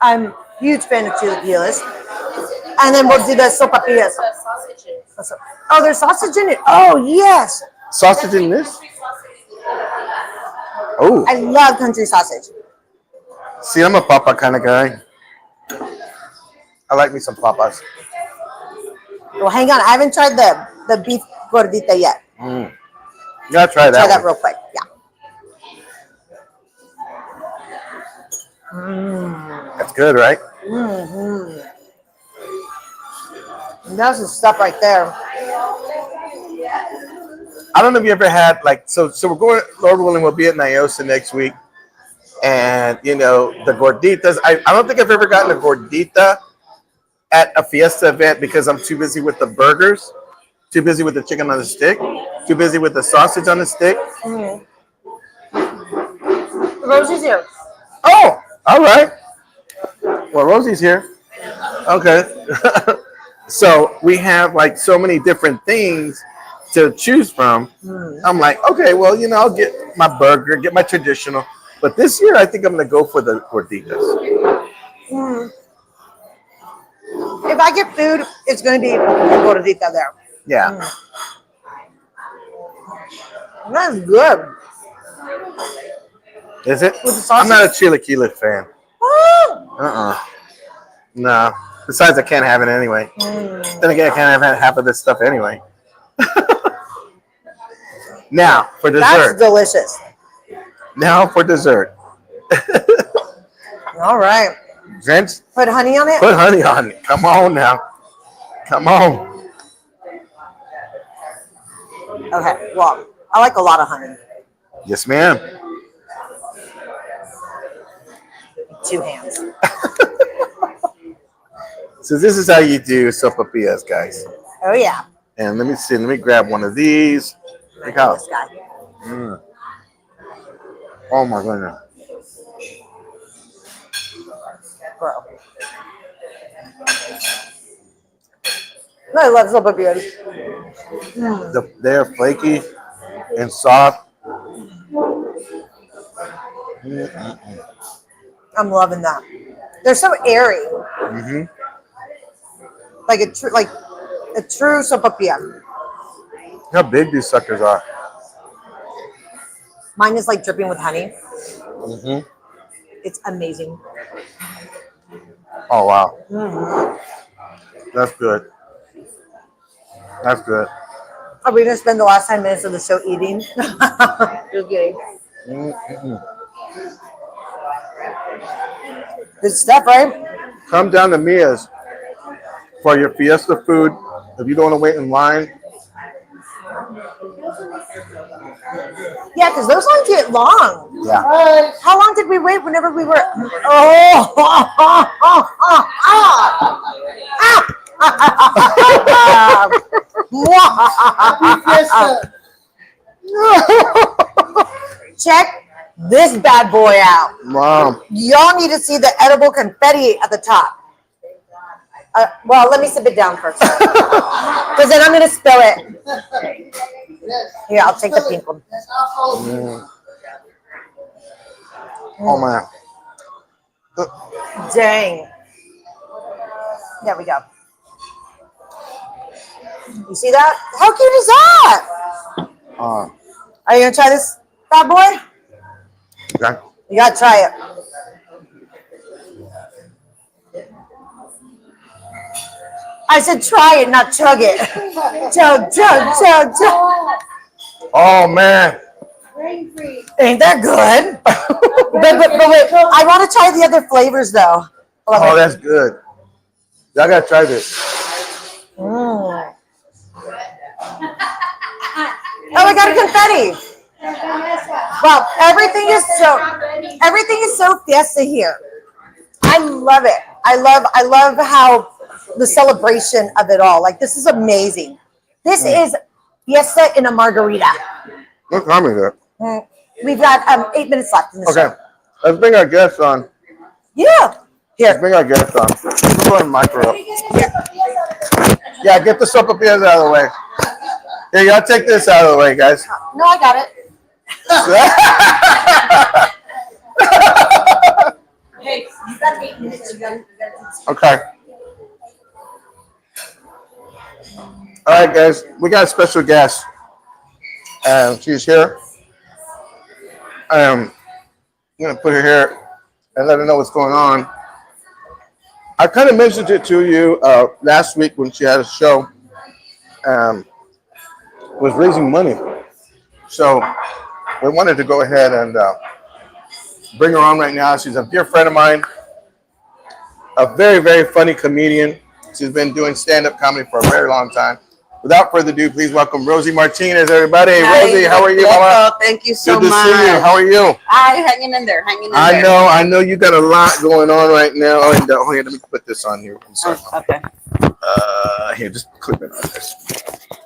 I'm a huge fan of chilaquiles. And then we'll do the sopapillas. Oh, there's sausage in it. Oh, yes. Sausage in this? Oh, I love country sausage. see, I'm a papa kind of guy. I like me some papas. Well, hang on. I haven't tried the beef gordita yet. You gotta try that. Try that one. real quick. Yeah. That's good, right? That's the stuff right there. I don't know if you ever had so we're going, Lord willing, we'll be at Nyosa next week. And you know, the gorditas, I don't think I've ever gotten a gordita at a fiesta event because I'm too busy with the burgers, too busy with the chicken on the stick, too busy with the sausage on the stick. Rosie's here. Oh, all right. Well, Rosie's here. Okay. So we have like so many different things to choose from. I'm like, okay, well, you know, I'll get my burger, get my traditional. But this year, I think I'm going to go for the gorditas. If I get food, it's going to be a gordita there. Yeah. That's good. Is it? With the sausage? I'm not a chilaquila fan. Oh. No. Besides, I can't have it anyway. Then again, I can't have half of this stuff anyway. Now, for That's dessert. delicious. Now for dessert. All right. Vince, Put honey on it? put honey on it. Come on now. Come on. Okay. Well, I like a lot of honey. Yes, ma'am. 2 hands. So this is how you do sopapillas, guys. Oh, yeah. And let me see. Let me grab one of these. Look how. This guy. Oh my goodness. Bro. I love sopapillas. They're flaky and soft. I'm loving that. They're so airy, Mm-hmm. like a true sopapilla. How big these suckers are. Mine is like dripping with honey. Mm-hmm. It's amazing. Oh wow, Mm. that's good. That's good. Are we gonna spend the last 10 minutes of the show eating? Just kidding. Mm-mm. Good stuff, right? Come down to Mia's for your fiesta food. If you don't want to wait in line, Yeah, because those lines get long. yeah. How long did we wait whenever we were? Check this bad boy out. Mom, Y'all need to see the edible confetti at the top. Well, let me sip it down first. Because then I'm going to spill it. Here, I'll take the pink one. oh man. Dang. There we go. You see that? How cute is that? Uh, Are you going to try this bad boy? okay. You got to try it. I said try it, not chug it. Chug, chug, chug, chug. Oh man. Ain't that good? but wait, I want to try the other flavors though. Oh, that's good. Y'all gotta try this. Mm. Oh, I got a confetti. Wow, everything is so fiesta here. I love it. I love how the celebration of it all. Like this is amazing. This is fiesta in a margarita. What time is it? We've got 8 minutes left in the Okay. show. Let's bring our guests on. Yeah. Let's Here. bring our guests on. Let's go and micro up. Yeah, get the sopapillas out of the way. Here, y'all take this out of the way, guys. No, I got it. Hey, you got 8 minutes. You got Okay. All right, guys. We got a special guest. She's here. I'm going to put her here and let her know what's going on. I kind of mentioned it to you last week when she had a show. Was raising money. So we wanted to go ahead and bring her on right now. She's a dear friend of mine, a very, very funny comedian. She's been doing stand-up comedy for a very long time. Without further ado, please welcome Rosie Martinez, everybody. Hi, Rosie, how are you, Cleto. mama? Thank you so Good to much. see you. How are you? Hi, hanging in there, hanging in there. I know you got a lot going on right now. Oh, and, here, let me put this on here. I'm sorry. Okay. Here, just clip it on this.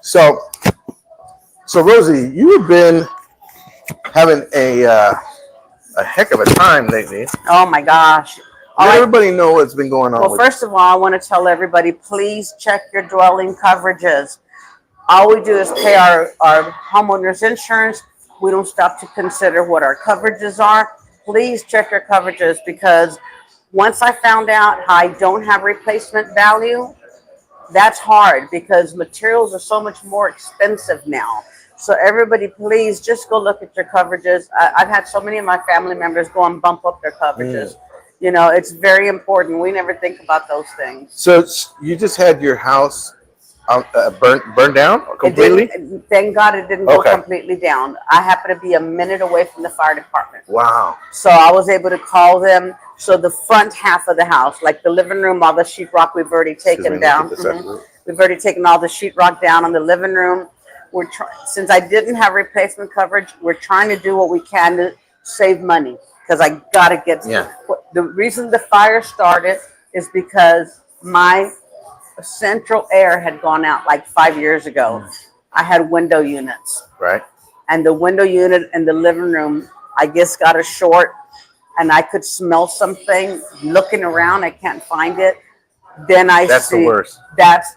So Rosie, you've been having a heck of a time lately. Oh my gosh. All Let right. everybody know what's been going on. Well, first of all, I want to tell everybody, please check your dwelling coverages. All we do is pay our homeowner's insurance. We don't stop to consider what our coverages are. Please check your coverages, because once I found out how I don't have replacement value, that's hard because materials are so much more expensive now. So everybody, please just go look at your coverages. I've had so many of my family members go and bump up their coverages. You know, it's very important. We never think about those things. So you just had your house burned down completely? Thank God it didn't go Okay. completely down. I happen to be a minute away from the fire department. Wow. So I was able to call them. So the front half of the house, like the living room, all the sheetrock we've already taken down. We've already taken all the sheetrock down on the living room. Since I didn't have replacement coverage, we're trying to do what we can to save money, because I got to get. Yeah. The reason the fire started is because my central air had gone out like 5 years ago. I had window units. Right. And the window unit in the living room, I guess, got a short, and I could smell something. Looking around, I can't find it. Then That's the worst. That's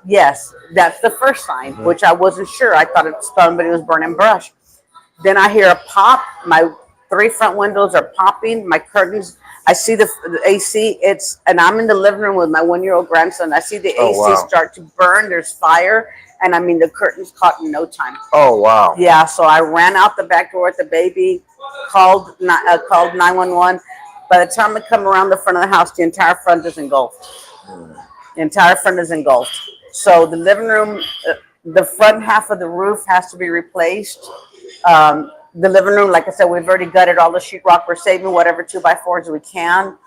the first sign, which I wasn't sure. I thought somebody was burning brush. Then I hear a pop. My 3 front windows are popping. My curtains, I see the AC. And I'm in the living room with my 1-year-old grandson. I see the Oh, AC wow. start to burn. There's fire. And I mean, the curtains caught in no time. Oh, wow. Yeah, so I ran out the back door with the baby, called 911. By the time I come around the front of the house, the entire front is engulfed. The entire front is engulfed. So the living room, the front half of the roof has to be replaced. The living room, like I said, we've already gutted all the sheetrock. We're saving whatever 2x4s we can.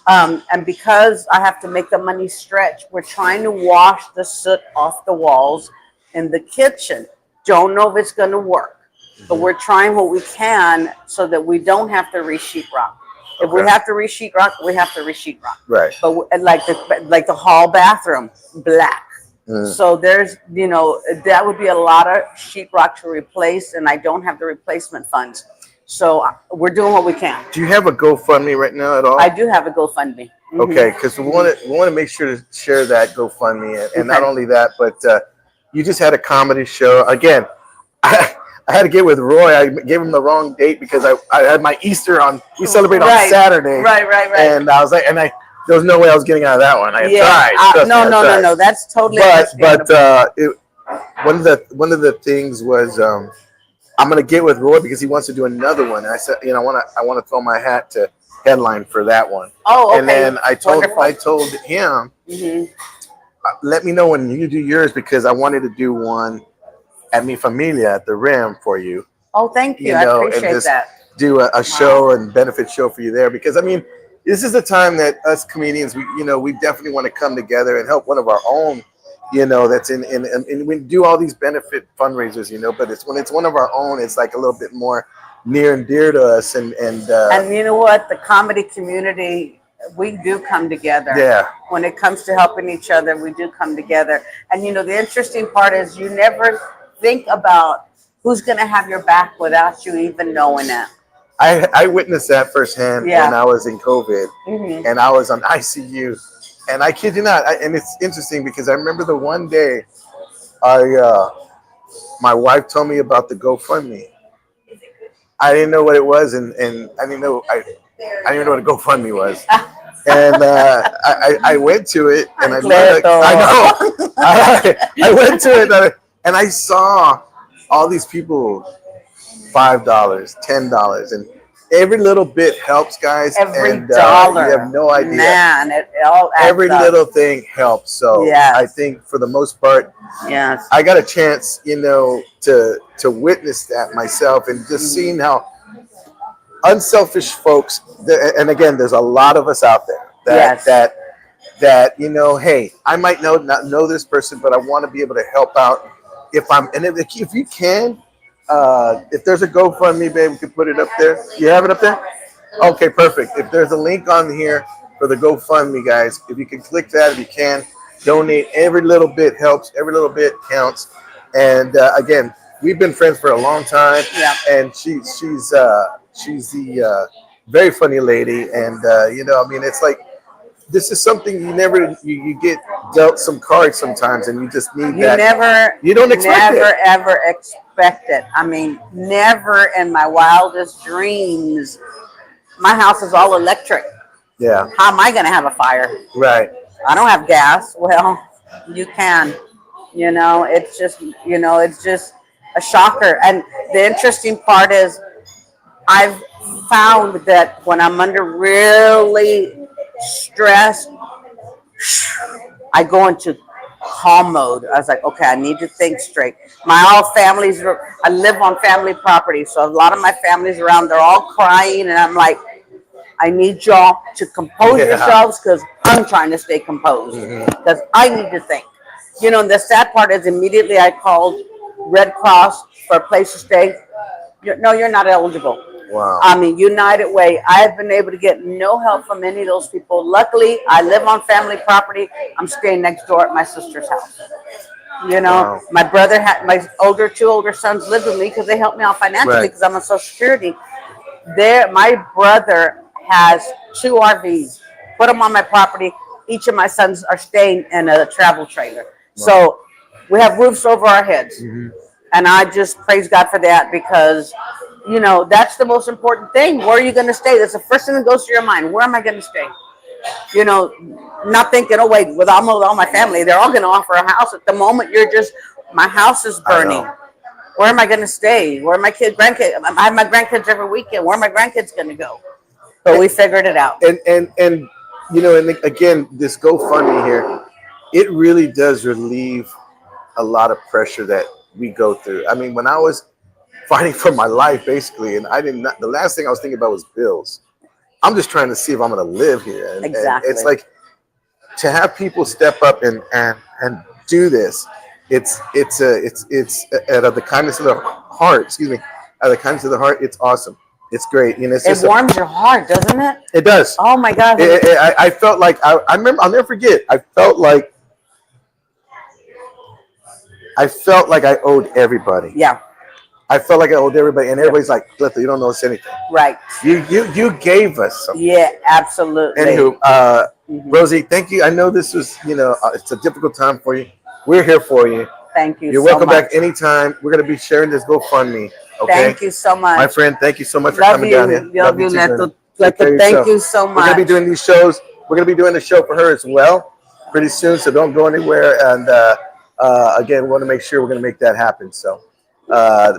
And because I have to make the money stretch, we're trying to wash the soot off the walls in the kitchen. Don't know if it's going to work, but we're trying what we can so that we don't have to re-sheetrock. If we have to re-sheetrock, we have to re-sheetrock. Right. But like the hall bathroom, black. So there's, that would be a lot of sheetrock to replace, and I don't have the replacement funds. So we're doing what we can. Do you have a GoFundMe right now at all? I do have a GoFundMe. Okay, because we want to make sure to share that GoFundMe, and not only that, but you just had a comedy show again. I had to get with Roy. I gave him the wrong date because I had my Easter on. We celebrate on Saturday. Right. And I was like, there was no way I was getting out of that one. I tried. No. That's totally But one of the things was I'm gonna get with Roy because he wants to do another one. And I said, I want to throw my hat to headline for that one. Oh, okay. And then I told Wonderful. him, let me know when you do yours because I wanted to do one at Mi Familia at the Rim for you. Oh, thank you. I appreciate that. Do a show and benefit show for you there because this is the time that us comedians we definitely want to come together and help one of our own that's and we do all these benefit fundraisers but it's when it's one of our own, it's like a little bit more near and dear to us and you know what, the comedy community, we do come together. Yeah. When it comes to helping each other, we do come together. And the interesting part is you never think about who's going to have your back without you even knowing it. I witnessed that firsthand when I was in COVID and I was on ICU, and I kid you not, and it's interesting because I remember the one day my wife told me about the GoFundMe. I didn't know what it was, and I didn't know I didn't even know what a GoFundMe was. And I went to it, and I went to it, and I saw all these people, $5, $10, and every little bit helps, guys. Every dollar, you have no idea. Man, it all adds every up. little thing helps. So I think for the most part, I got a chance, to witness that myself and just seeing how unselfish folks. And again, there's a lot of us out there that hey, I might not know this person, but I want to be able to help out. If you can, if there's a GoFundMe, babe, we can put it up there. You have it up there? Okay, perfect. If there's a link on here for the GoFundMe, guys, if you can click that, if you can, donate. Every little bit helps. Every little bit counts. And again, we've been friends for a long time. Yeah. And she's the very funny lady. And it's like, this is something you get dealt some cards sometimes, and you just need that. You don't expect it. Ever expect it. I mean, never in my wildest dreams. My house is all electric. Yeah. How am I going to have a fire? Right. I don't have gas. Well, you can. It's just a shocker. And the interesting part is, I've found that when I'm under really stressed, I go into calm mode. I was like, okay, I need to think straight. I live on family property, so a lot of my family's around. They're all crying, and I'm like, I need y'all to compose yourselves because I'm trying to stay composed because I need to think. And the sad part is immediately I called Red Cross for a place to stay. No, you're not eligible. Wow. I mean, United Way. I've been able to get no help from any of those people. Luckily, I live on family property. I'm staying next door at my sister's house. Wow. My brother had my two older sons live with me because they helped me out financially because I'm on Social Security. My brother has 2 RVs. Put them on my property. Each of my sons are staying in a travel trailer. Wow. So we have roofs over our heads. And I just praise God for that because you know, that's the most important thing. Where are you going to stay? That's the first thing that goes through your mind. Where am I going to stay? You know, not thinking, oh wait, with all my family, they're all going to offer a house. At the moment, you're just, my house is burning. Where am I going to stay? Where are my grandkids? I have my grandkids every weekend. Where are my grandkids going to go? But we figured it out. And you know, and again, this GoFundMe here, it really does relieve a lot of pressure that we go through. I mean, when I was fighting for my life, basically, and the last thing I was thinking about was bills. I'm just trying to see if I'm going to live here. And it's like, to have people step up and do this, it's out of the kindness of the heart. Excuse me, out of the kindness of the heart. It's awesome. It's great. You know, it's it warms your heart, doesn't it? It does. Oh my God! I felt like I remember. I'll never forget. I felt like I owed everybody. Yeah. I felt like I owed everybody, and everybody's like, "Cleto, you don't know us anything." Right. You gave us something. Yeah, absolutely. Anywho, Rosie, thank you. I know this was, you know, it's a difficult time for you. We're here for you. Thank you. You're welcome back anytime. We're gonna be sharing this GoFundMe. Okay. Thank you so much, my friend. Thank you so much for Love coming you. down here. Love you, Cleto. Thank you so much. We're gonna be doing these shows. We're gonna be doing a show for her as well pretty soon. So don't go anywhere. And again, we want to make sure we're gonna make that happen. So.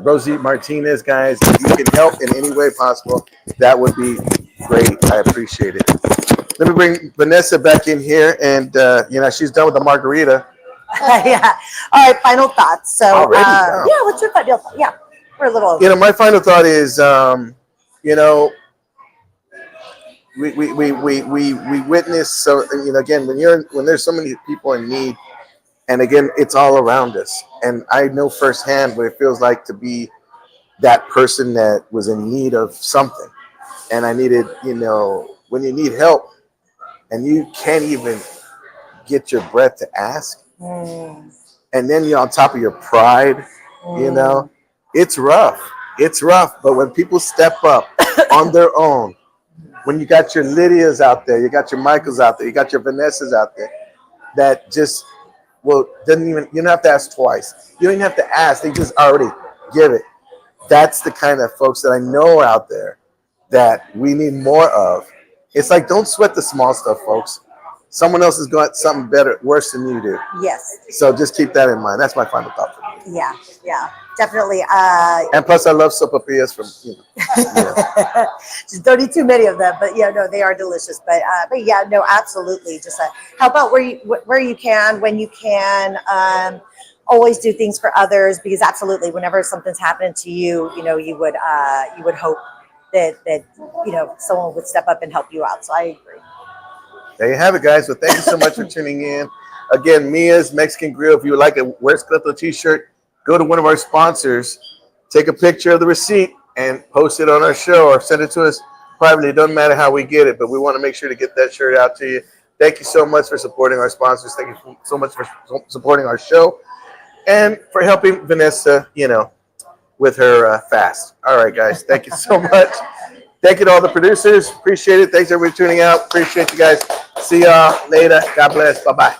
Rosie Martinez, guys, if you can help in any way possible, that would be great. I appreciate it. Let me bring Vanessa back in here, and you know, she's done with the margarita. Yeah. All right. Final thoughts. So, Already? Wow. yeah. What's your final thought? Yeah, we're a little. You know, my final thought is, you know, we witness. So, you know, again, when there's so many people in need. And again, it's all around us. And I know firsthand what it feels like to be that person that was in need of something. And I needed, you know, when you need help and you can't even get your breath to ask. And then you're on top of your pride, you know, it's rough. It's rough. But when people step up on their own, when you got your Lydias out there, you got your Michaels out there, you got your Vanessas out there, that just, well, you don't have to ask twice. You don't even have to ask. They just already give it. That's the kind of folks that I know out there that we need more of. It's like, don't sweat the small stuff, folks. Someone else has got something better, worse than you do. Yes. So just keep that in mind. That's my final thought. Yeah. Yeah. Definitely. And plus, I love sopapillas from, you know. Just don't eat too many of them, but yeah, no, they are delicious. But yeah, no, absolutely. Just help out where you can, when you can. Always do things for others, because absolutely, whenever something's happening to you, you know, you would hope that you know, someone would step up and help you out. So I agree. There you have it, guys. So thank you so much for tuning in. Again, Mia's Mexican Grill. If you would like a Where's Cleto t-shirt, go to one of our sponsors, take a picture of the receipt, and post it on our show, or send it to us privately. It doesn't matter how we get it, but we want to make sure to get that shirt out to you. Thank you so much for supporting our sponsors. Thank you so much for supporting our show, and for helping Vanessa, you know, with her fast. All right, guys. Thank you so much. Thank you to all the producers. Appreciate it. Thanks, everybody, for tuning out. Appreciate you guys. See y'all later. God bless. Bye-bye.